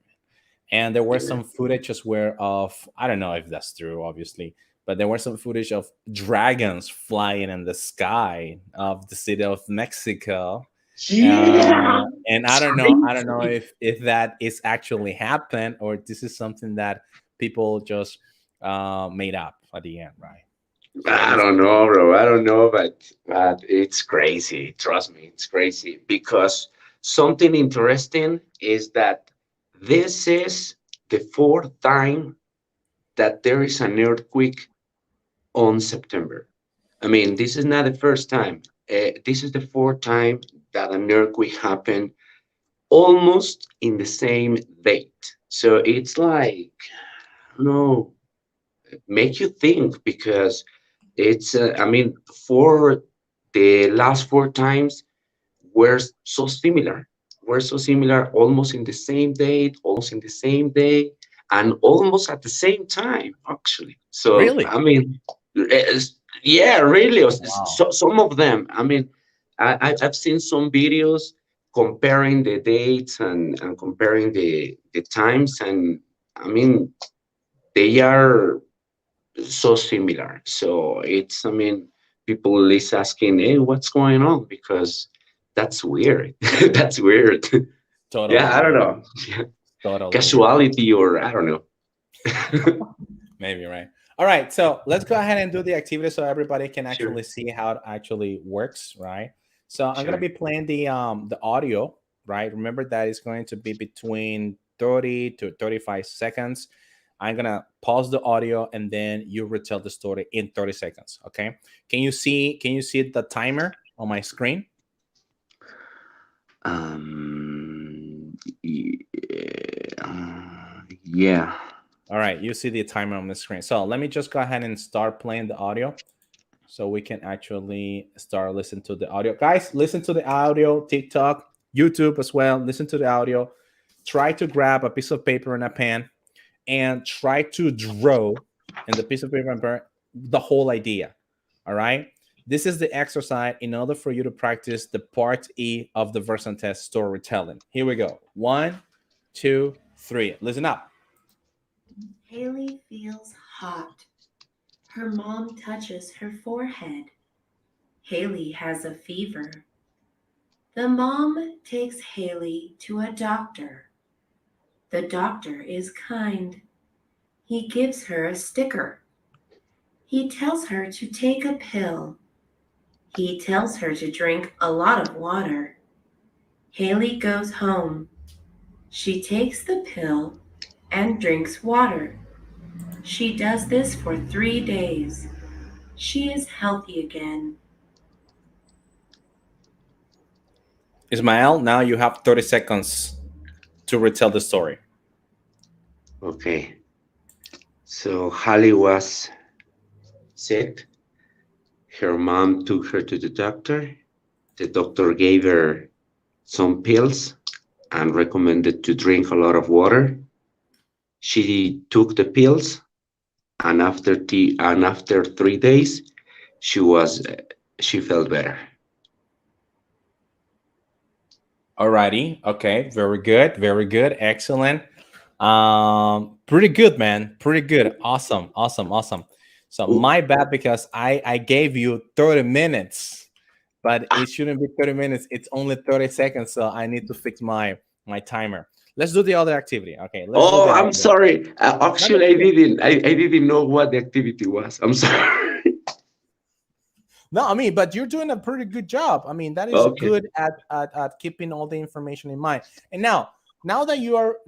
And there were Yeah. some footage as well of, I don't know if that's true, obviously, but there were some footage of dragons flying in the sky of the city of Mexico. Yeah, And it's I don't know crazy. if that is actually happened or this is something that people just made up at the end, right? So it I was don't know, bro. I don't know, but it's crazy. Trust me, it's crazy because something interesting is that this is the fourth time that there is an earthquake on September. I mean, this is not the first time. This is the fourth time that an earthquake happened almost in the same date. So it's like, no, make you think because it's, I mean, for the last four times were so similar. We're so similar, almost in the same date, almost in the same day, and almost at the same time, actually. So, really I mean, yeah, really. wow. So, some of them, I mean, I've seen some videos comparing the dates and comparing the times, and I mean, they are so similar. So it's, I mean, people is asking, hey, what's going on? Because that's weird. That's weird. Totally Yeah, I don't weird. know. Totally weird. Casuality, or I don't know. Maybe, right. All right, so let's go ahead and do the activity so everybody can Sure, actually see how it actually works, right? So I'm gonna sure. be playing the audio, right? Remember that it's going to be between 30 to 35 seconds. I'm gonna pause the audio and then you retell the story in 30 seconds. Okay. Can you see the timer on my screen? Yeah. All right, you see the timer on the screen. So let me just go ahead and start playing the audio so we can actually start listening to the audio. Guys, listen to the audio, TikTok, YouTube as well. Listen to the audio. Try to grab a piece of paper and a pen and try to draw in the piece of paper and pen the whole idea. All right. This is the exercise in order for you to practice the part E of the VERSANT test storytelling. Here we go. 1, 2, 3. Listen up. Haley feels hot. Her mom touches her forehead. Haley has a fever. The mom takes Haley to a doctor. The doctor is kind. He gives her a sticker. He tells her to take a pill. He tells her to drink a lot of water. Haley goes home. She takes the pill and drinks water. She does this for 3 days. She is healthy again. Ismael, now you have 30 seconds to retell the story. Okay. So Holly was sick. Her mom took her to the doctor. The doctor gave her some pills and recommended to drink a lot of water. She took the pills, and after 3 days, she was she felt better. Alrighty. Okay. Very good. Very good. Excellent. Pretty good, man. Pretty good. Awesome. Awesome. Awesome. So Oh, my bad because I gave you 30 minutes, but ah, it shouldn't be 30 minutes. It's only 30 seconds. So I need to fix my timer. Let's do the other activity. Okay. Let's do oh, the I'm other. sorry. No, Actually, that's okay. I didn't know what the activity was. I'm sorry. No, I mean, but you're doing a pretty good job. I mean, that is Okay. good at keeping all the information in mind. And now that you are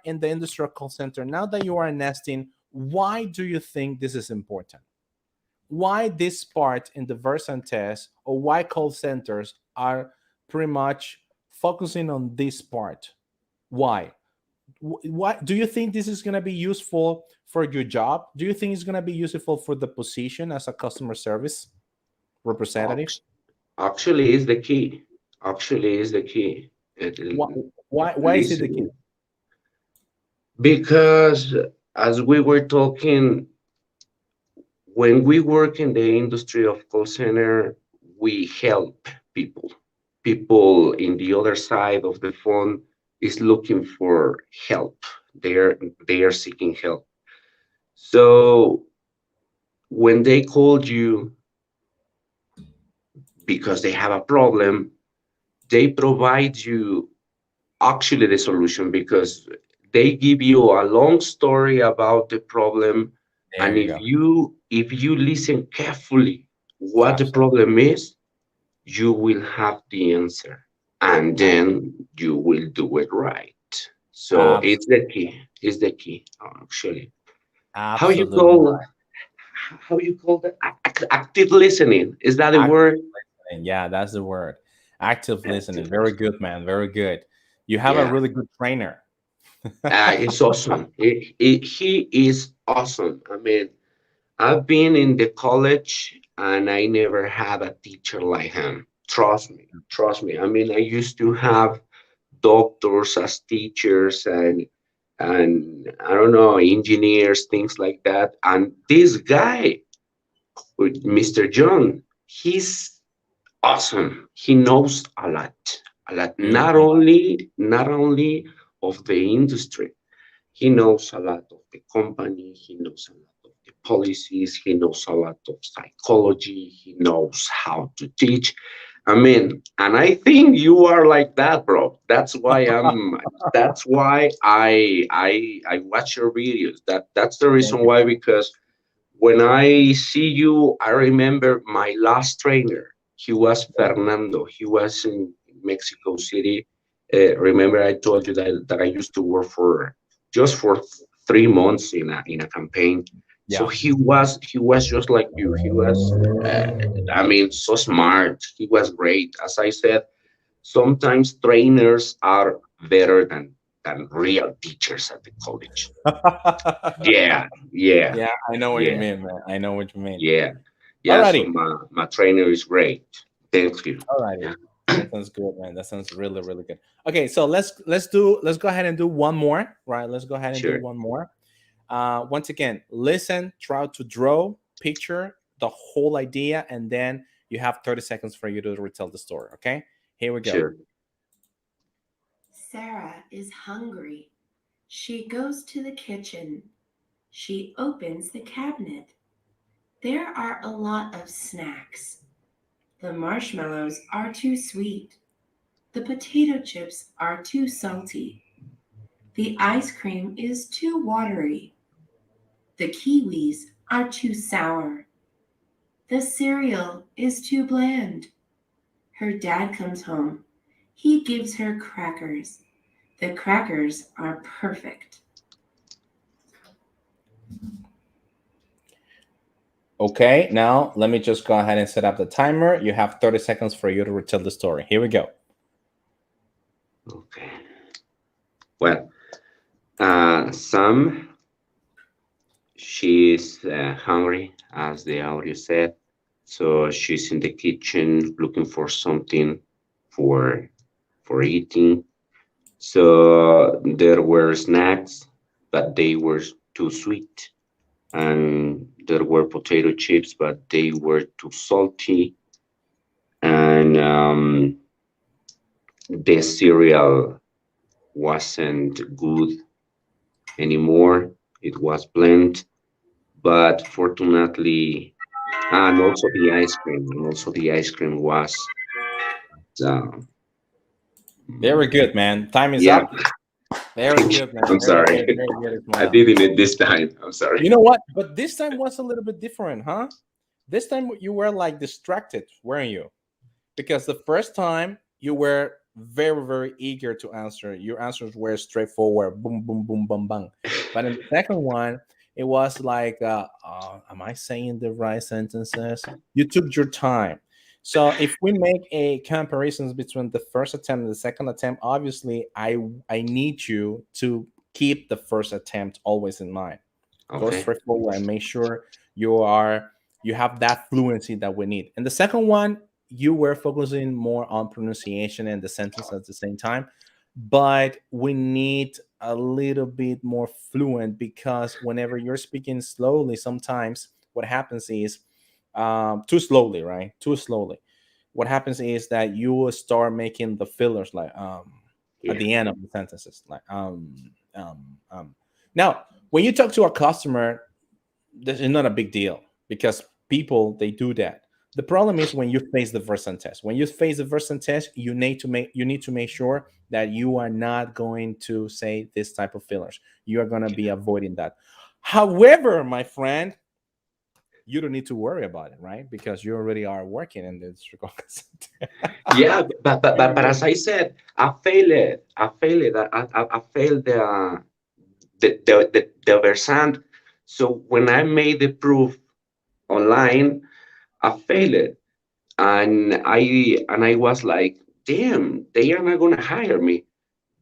in the industrial call center, now that you are nesting, why do you think this is important? why this part in the Versant test, or why call centers are pretty much focusing on this part. Why? Why do you think this is going to be useful for your job? Do you think it's going to be useful for the position as a customer service representative? Actually, is the key. Actually, is the key. Why, why is it the key? Listen, because as we were talking, when we work in the industry of call center, we help people. People in the other side of the phone is looking for help. They are seeking help. So when they call you because they have a problem, they provide you actually the solution because they give you a long story about the problem, There and you if go. you listen carefully what the Absolutely. problem is, you will have the answer, and then you will do it right. So Abs- it's the key. It's the key, actually. How you Absolutely call right. how you call that? Active listening? Is that a Active word? listening. Yeah, that's the word. Active listening. Active Very listening. good, man. Very good. You have a Yeah. really good trainer. It's awesome. He is awesome. I mean, I've been in the college and I never had a teacher like him. Trust me. Trust me. I mean, I used to have doctors as teachers and I don't know, engineers, things like that. And this guy, with Mr. John, he's awesome. He knows a lot. A lot. Good, Not only of the industry. He knows a lot of the company, he knows a lot of the policies, he knows a lot of psychology, he knows how to teach. I mean, and I think you are like that, bro. That's why I watch your videos. That's the thank reason you. why, because when I see you, I remember my last trainer. He was Fernando. He was in Mexico City. Remember, I told you that I used to work for just for 3 months in a campaign. So Yeah. he was just like you. He was, I mean, so smart. He was great. As I said, sometimes trainers are better than real teachers at the college. Yeah, yeah, Yeah, I know what you yeah. mean, man. I know what you mean. Yeah, yeah. So Alrighty. my trainer is great. Thank you. Alrighty. That sounds good, man. That sounds really, really good. Okay, so let's go ahead and do one more, right? Let's go ahead and do Sure, one more. Once again, listen, try to draw, picture the whole idea, and then you have 30 seconds for you to retell the story. Okay, here we go. sure. Sarah is hungry. She goes to the kitchen. She opens the cabinet. There are a lot of snacks. The marshmallows are too sweet. The potato chips are too salty. The ice cream is too watery. The kiwis are too sour. The cereal is too bland. Her dad comes home. He gives her crackers. The crackers are perfect. Okay, now let me just go ahead and set up the timer. You have 30 seconds for you to retell the story. Here we go. Okay. Well, Sam, she's hungry, as the audio said. So she's in the kitchen looking for something for for eating. So there were snacks, but they were too sweet. And there were potato chips, but they were too salty. And the cereal wasn't good anymore. It was bland, but fortunately, and also the ice cream was, uh, Very good, man. Time is yeah. up. Very good, man. I'm Very sorry, good. Very good, I Ismael. didn't it this time. I'm sorry. You know what? But this time was a little bit different, huh? This time you were like distracted, weren't you? Because the first time you were very, very eager to answer. Your answers were straightforward, boom, boom, boom, bum, bang. But in the second one, It was like, am I saying the right sentences? You took your time. So if we make a comparisons between the first attempt and the second attempt, obviously I need you to keep the first attempt always in mind. Go Okay. straight forward and make sure you are you have that fluency that we need. And the second one, you were focusing more on pronunciation and the sentence at the same time, but we need a little bit more fluent because whenever you're speaking slowly, sometimes what happens is too slowly, right? Too slowly. What happens is that you will start making the fillers like at Yeah. the end of the sentences, like Now, when you talk to a customer, this is not a big deal because people they do that. The problem is when you face the versant test. When you face the versant test, you need to make sure that you are not going to say this type of fillers. You are going to be avoiding that. However, my friend, you don't need to worry about it, right? Because you already are working in this recording center. Yeah, but as I said, I failed it. I failed it. I failed the versant. So when I made the proof online, I failed it, and I was like, damn, they are not gonna hire me.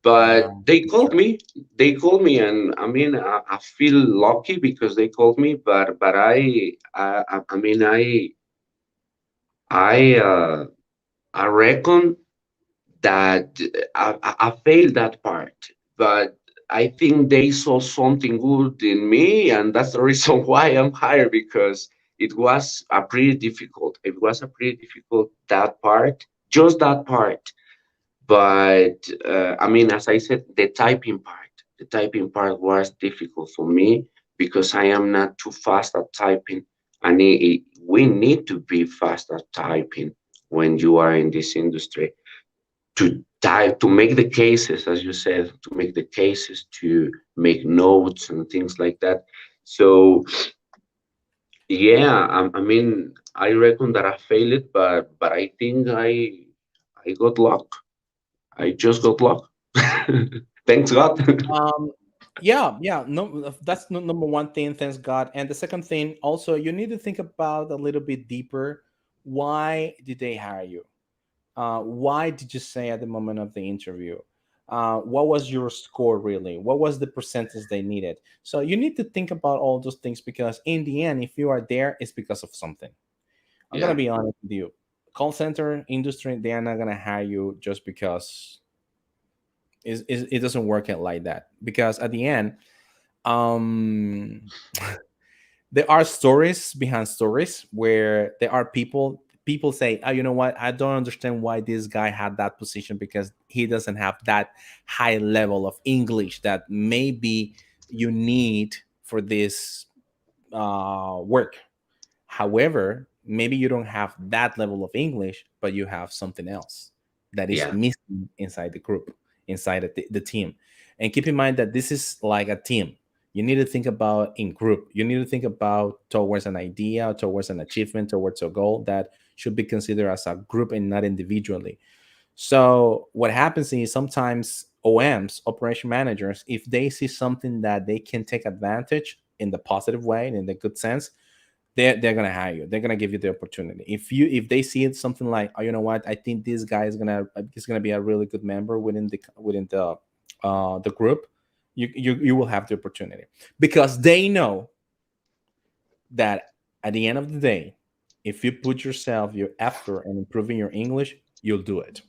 But they That's called right. me. They called me, and I mean, I feel lucky because they called me. But I mean, I I reckon that I failed that part, but I think they saw something good in me, and that's the reason why I'm hired because it was a pretty difficult. It was a pretty difficult that part, just that part. But I mean, as I said, the typing part was difficult for me because I am not too fast at typing, and we need to be fast at typing when you are in this industry to type, to make the cases, as you said, to make the cases, to make notes and things like that. So yeah, I mean, I reckon that I failed it, but I think I got luck. I just got luck. Thanks God. Um, yeah, yeah. No, that's number one thing. Thanks God. And the second thing, also, you need to think about a little bit deeper. Why did they hire you? Why did you say at the moment of the interview? What was your score really? What was the percentage they needed? So you need to think about all those things because in the end, if you are there, it's because of something. I'm gonna Yeah, be honest with you. Call center industry, they are not gonna hire you just because it doesn't work out like that. Because at the end, um, there are stories behind stories where there are people say, oh, you know what, I don't understand why this guy had that position because he doesn't have that high level of English that maybe you need for this work. However, maybe you don't have that level of English, but you have something else that is yeah, missing inside the group, inside the team. And keep in mind that this is like a team. You need to think about in group. You need to think about towards an idea, towards an achievement, towards a goal that should be considered as a group and not individually. So what happens is sometimes OMs, operation managers, if they see something that they can take advantage in the positive way and in the good sense, they're gonna hire you. They're gonna give you the opportunity. If they see it something like, oh, you know what, I think this guy is gonna be a really good member within the group, you will have the opportunity because they know that at the end of the day, if you put yourself your effort and improving your English, you'll do it.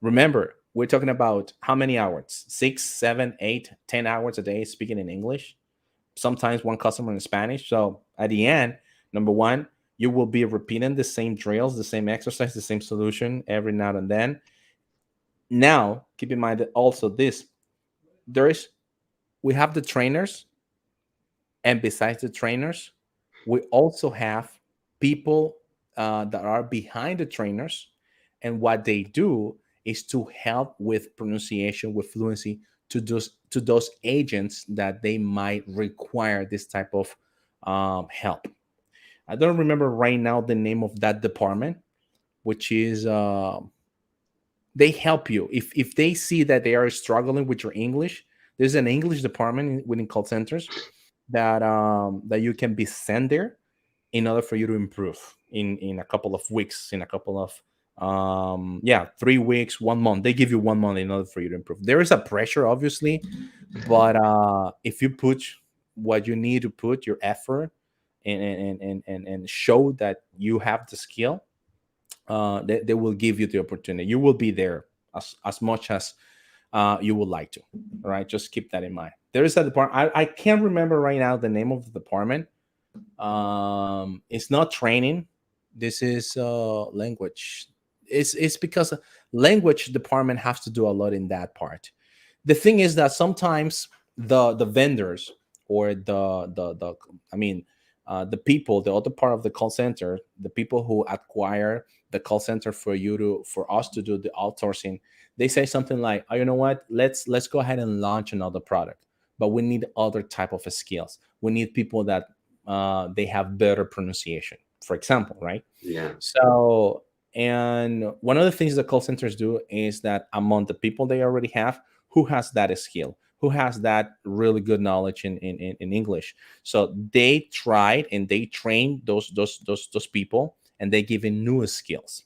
Remember, we're talking about how many hours? 6, 7, 8, 10 hours a day speaking in English, sometimes one customer in Spanish. So at the end, number one, you will be repeating the same drills, the same exercise, the same solution every now and then. Now, keep in mind that also this, there is we have the trainers, and besides the trainers, we also have people that are behind the trainers, and what they do is to help with pronunciation, with fluency to those agents that they might require this type of help. I don't remember right now the name of that department, which is they help you if they see that they are struggling with your English. There's an English department within call centers that you can be sent there in order for you to improve in a couple of weeks, in a couple of 3 weeks, 1 month. They give you 1 month in order for you to improve. There is a pressure, obviously, but if you put what you need to put, your effort, and show that you have the skill, they will give you the opportunity. You will be there as much as you would like to. All right, just keep that in mind. There is a department. I can't remember right now the name of the department. It's not training. This is language. It's because language department has to do a lot in that part. The thing is that sometimes the vendors, or the I mean, the people, the other part of the call center, the people who acquire the call center for us to do the outsourcing, they say something like, oh, you know what, let's go ahead and launch another product, but we need other type of skills. We need people that they have better pronunciation, for example, right? Yeah. So, and one of the things that call centers do is that among the people they already have, who has that skill, who has that really good knowledge in English. So they tried and they trained those people, and they give in new skills.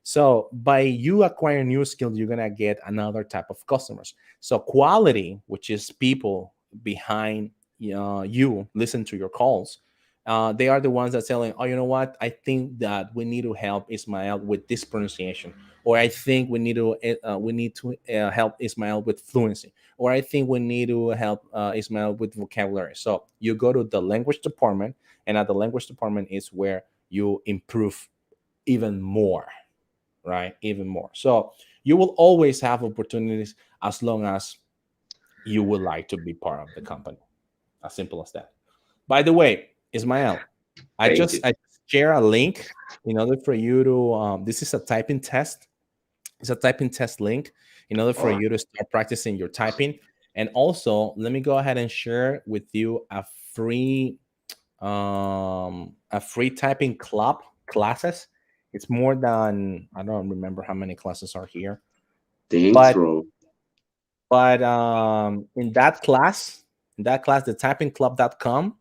So by you acquiring new skills, you're gonna get another type of customers. So quality, which is people behind you listen to your calls, they are the ones that telling, oh, you know what, I think that we need to help Ismael with this pronunciation, or I think we need to help Ismael with fluency, or I think we need to help Ismael with vocabulary. So you go to the language department, and at the language department is where you improve even more, right? Even more. So you will always have opportunities as long as you would like to be part of the company. As simple as that. By the way, Ismael, Thank you. I share a link in order for you to. This is a typing test. It's a typing test link in order for Oh, you to start practicing your typing. And also, let me go ahead and share with you a free typing club classes. It's more than, I don't remember how many classes are here, thanks, but bro. in that class, the typingclub.com,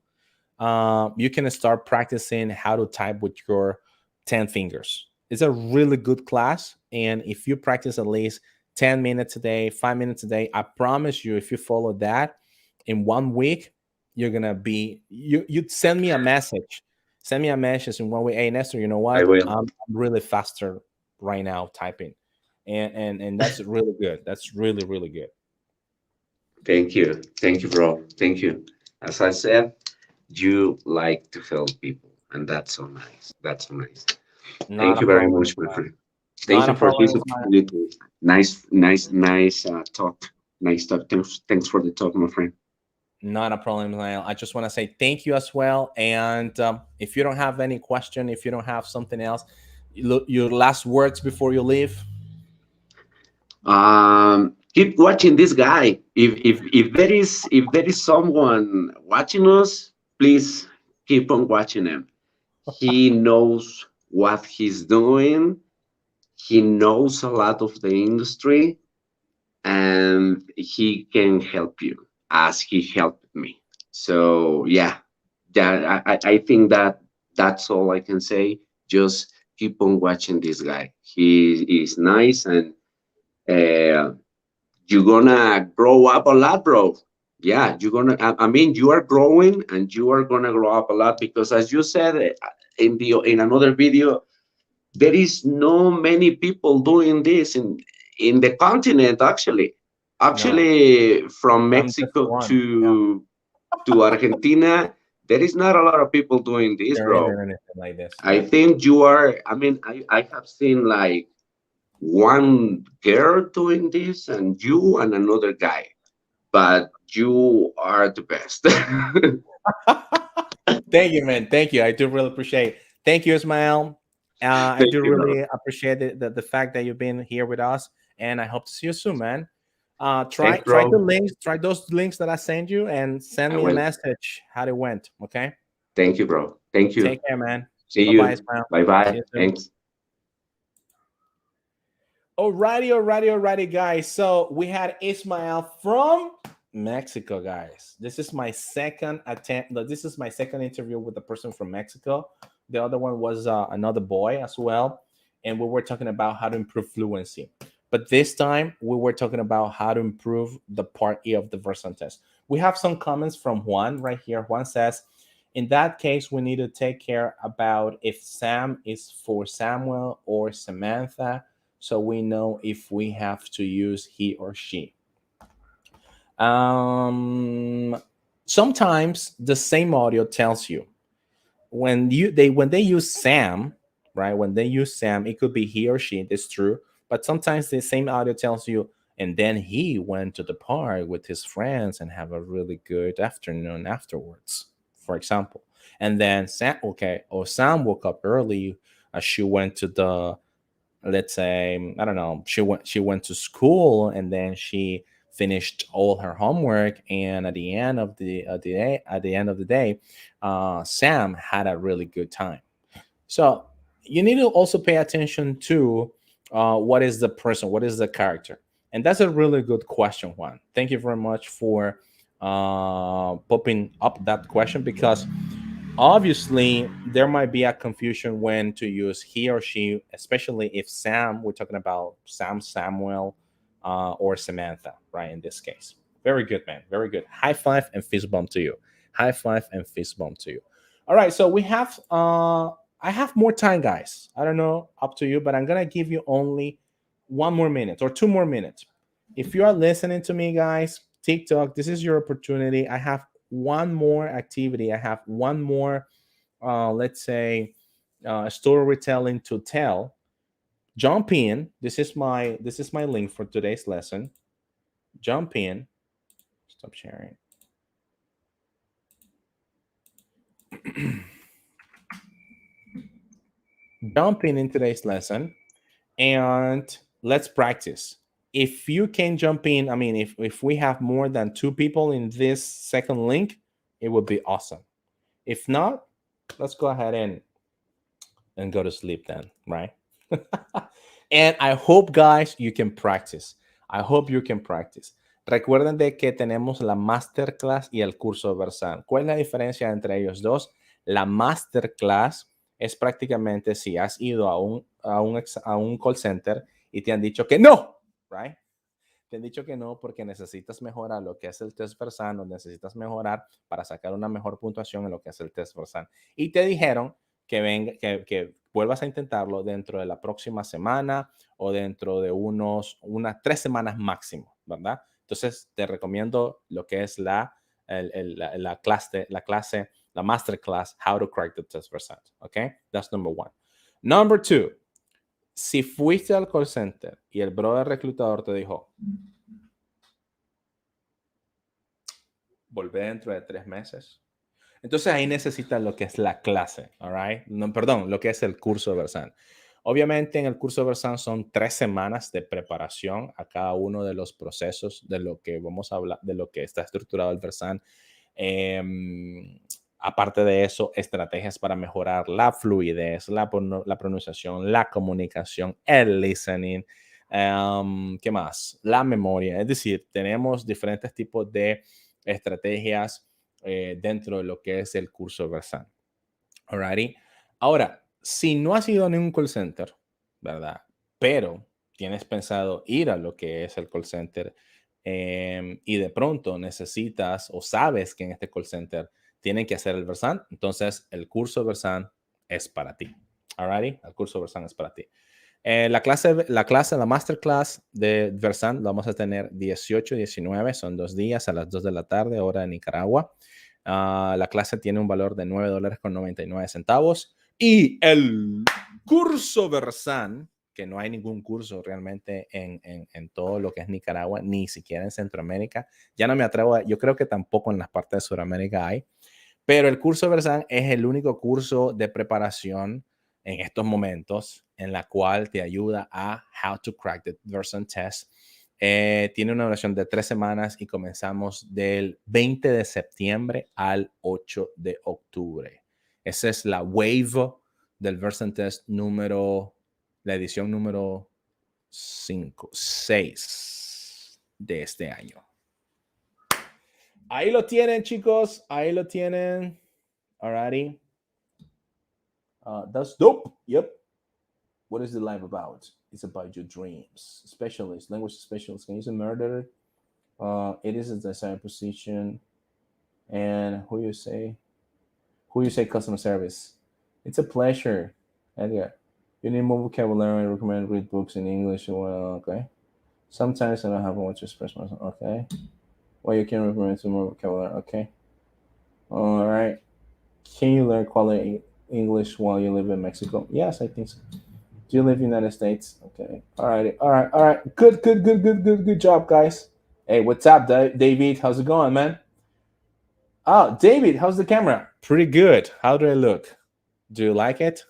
you can start practicing how to type with your 10 fingers. It's a really good class. And if you practice at least 10 minutes a day, 5 minutes a day, I promise you, if you follow that in 1 week, you're going to be, you'd send me a message. Send me a message in 1 week. Hey, Nestor, you know I what? will. I'm really faster right now typing. And that's really good. That's really, really good. Thank you. Thank you, bro. Thank you. As I said, you like to help people, and that's so nice. That's so nice. Not Thank a you very problem. much, my friend. Thank Not you a for problem. this opportunity. Nice talk. Nice talk. Thanks for the talk, my friend. Not a problem, Lyle. I just want to say thank you as well. And if you don't have any question, if you don't have something else, your last words before you leave. Keep watching this guy. If there is someone watching us, please keep on watching him. He knows what he's doing. He knows a lot of the industry, and he can help you as he helped me. So yeah, I think that that's all I can say. Just keep on watching this guy. He is nice, and uh, you're gonna grow up a lot, bro. Yeah, you're gonna. I mean, you are growing, and you are gonna grow up a lot because, as you said in another video, there is no many people doing this in the continent. No, Actually, from I'm just Mexico one. Yeah, to Argentina, there is not a lot of people doing this, there bro. isn't anything like this. I think you are. I mean, I have seen like one girl doing this, and you and another guy, but you are the best. Thank you, man. Thank you. I do really appreciate it. Thank you, Ismael. I Thank do you, bro. really appreciate the fact that you've been here with us, and I hope to see you soon, man. Thanks, Try the bro. links, try those links that I sent you, and send I me a will. message how it went. Okay. Thank you, bro. Thank Take you. care, man. See Bye bye, you. Ismael. Bye See bye. you soon. Thanks. Alrighty, guys. So we had Ismael from Mexico, guys. This is my second attempt. This is my second interview with a person from Mexico. The other one was another boy as well. And we were talking about how to improve fluency. But this time we were talking about how to improve the part E of the VERSANT test. We have some comments from Juan right here. Juan says, in that case, we need to take care about if Sam is for Samuel or Samantha, so we know if we have to use he or she. Sometimes the same audio tells you when they use Sam, right? When they use Sam, it could be he or she. That's true. But sometimes the same audio tells you, and then he went to the park with his friends and have a really good afternoon afterwards, for example. And then Sam, okay, or Sam woke up early. She went to the, let's say, I don't know, she went to school, and then she finished all her homework, and at the end of the day, Sam had a really good time. So you need to also pay attention to what is the person, what is the character. And that's a really good question, Juan. Thank you very much for popping up that question, because obviously there might be a confusion when to use he or she, especially if Sam, we're talking about Sam, Samuel, or Samantha, right? In this case. Very good, man. Very good. High five and fist bump to you. High five and fist bump to you. All right. So we have, I have more time, guys. I don't know, up to you, but I'm going to give you only 1 more minute or 2 more minutes. If you are listening to me, guys, TikTok, this is your opportunity. I have one more activity. I have one more, let's say, storytelling to tell. Jump in. This is my link for today's lesson. Jump in. Stop sharing. Jump in today's lesson, and let's practice. If you can jump in, I mean, if we have more than 2 people in this second link, it would be awesome. If not, let's go ahead and go to sleep then, right? And I hope, guys, you can practice. I hope you can practice. Recuerden de que tenemos la masterclass y el curso VERSANT. ¿Cuál es la diferencia entre ellos dos? La masterclass es prácticamente si has ido a un call center y te han dicho que no, right? Te han dicho que no porque necesitas mejorar lo que es el test VERSANT, o necesitas mejorar para sacar una mejor puntuación en lo que es el test VERSANT. Y te dijeron que vuelvas a intentarlo dentro de la próxima semana o dentro de unas 3 semanas máximo, ¿verdad? Entonces te recomiendo lo que es la clase, la masterclass, How to Crack the Test VERSANT. Okay, that's number 1. Number 2, si fuiste al call center y el brother reclutador te dijo, volvé dentro de 3 meses. Entonces ahí necesitas lo que es la clase, all right? No, perdón, lo que es el curso de VERSANT. Obviamente en el curso de VERSANT son 3 semanas de preparación a cada uno de los procesos de lo que vamos a hablar, de lo que está estructurado el VERSANT. Aparte de eso, estrategias para mejorar la fluidez, la pronunciación, la comunicación, el listening, ¿qué más? La memoria. Es decir, tenemos diferentes tipos de estrategias dentro de lo que es el curso VERSANT. Alrighty. Ahora, si no has ido a ningún call center, ¿verdad? Pero tienes pensado ir a lo que es el call center y de pronto necesitas o sabes que en este call center tienen que hacer el VERSANT, entonces el curso VERSANT es para ti. Alrighty, el curso VERSANT es para ti. La masterclass de VERSANT la vamos a tener 18 y 19, son 2 días a las 2 de la tarde, hora de Nicaragua. La clase tiene un valor de $9.99 y el curso VERSANT, que no hay ningún curso realmente en todo lo que es Nicaragua, ni siquiera en Centroamérica. Ya no me atrevo, yo creo que tampoco en las partes de Sudamérica hay, pero el curso VERSANT es el único curso de preparación en estos momentos en la cual te ayuda a How to Crack the VERSANT Test. Tiene una duración de 3 semanas y comenzamos del 20 de septiembre al 8 de octubre. Esa es la wave del VERSANT Test la edición número 6 de este año. Ahí lo tienen, chicos. Ahí lo tienen. Alrighty. That's dope. Yep. What is the life about? It's about your dreams. Specialist, language specialist. Can you say murder? It is a desired position. And who you say customer service. It's a pleasure. And yeah, you need more vocabulary. I recommend read books in English. Well, okay. Sometimes I don't have much to express myself. Okay. Well, you can recommend some more vocabulary. Okay. All right. Can you learn quality English while you live in Mexico? Yes, I think so. Do you live in the United States? Okay. All right. All right. All right. Good. Good. Good. Good. Good. Good job, guys. Hey, what's up, David? How's it going, man? Oh, David, how's the camera? Pretty good. How do I look? Do you like it?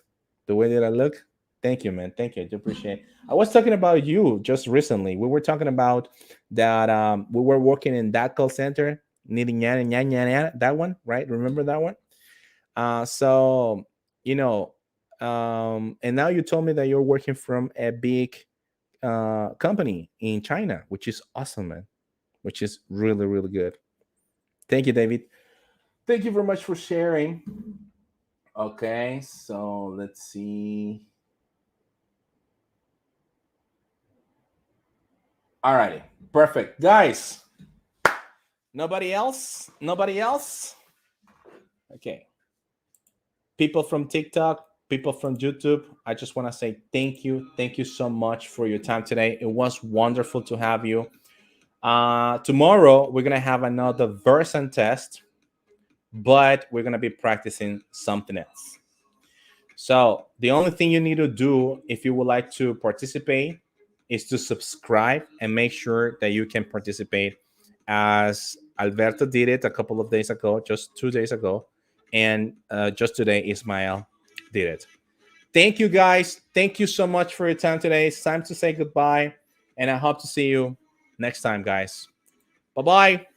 The way that I look? Thank you, man. Thank you. I do appreciate it. I was talking about you just recently. We were talking about that we were working in that call center, needing that one, right? Remember that one? So you know, and now you told me that you're working from a big company in China, which is awesome, man. Which is really, really good. Thank you, David. Thank you very much for sharing. Okay, so let's see. Alrighty, perfect. Guys, nobody else? Nobody else? Okay. People from TikTok, people from YouTube, I just want to say thank you. Thank you so much for your time today. It was wonderful to have you. Tomorrow, we're going to have another VERSANT test, but we're going to be practicing something else. So the only thing you need to do if you would like to participate is to subscribe and make sure that you can participate, as Alberto did it a couple of days ago, just 2 days ago, and just today Ismael did it. Thank you, guys. Thank you so much for your time today. It's time to say goodbye, and I hope to see you next time, guys. Bye-bye.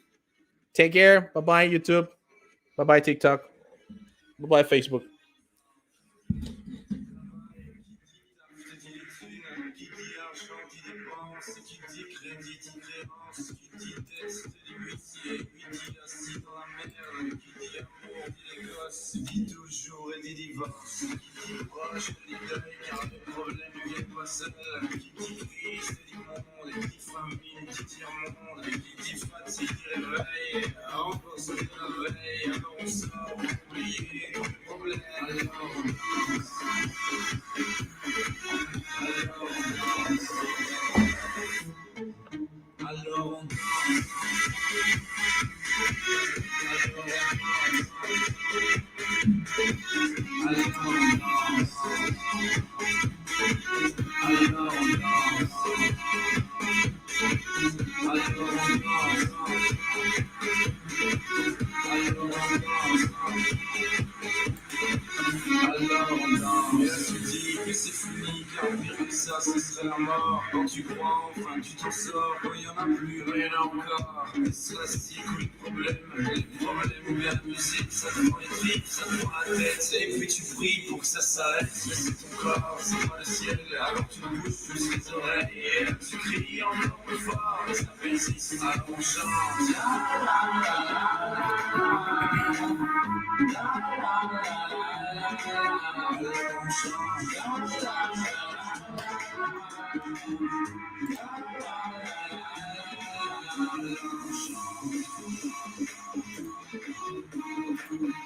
Take care. Bye-bye, YouTube. Bye-bye, TikTok. Bye-bye, Facebook. Dit toujours et dit divorce, qui dit proche, dit deuil, car le problème ne vient pas seul, qui dit crise, dit monde, qui dit famine, qui dit monde, qui dit fatigue, dit réveil, encore se dit la veille, alors on sort, pour oublier tous les problèmes, alors on c'est fini, car pire que ça, ce serait la mort. Quand tu crois enfin tu t'en sors, quand il n'y en a plus rien encore. Est-ce la cycle ou le problème? Les problèmes ou bien la musique, ça te prend les tripes, ça te prend la tête. Et puis tu pries pour que ça s'arrête. Mais c'est ton corps, c'est pas le ciel. Alors tu bouges plus les oreilles. Et là tu cries encore plus fort. Ça persiste, alors on chante.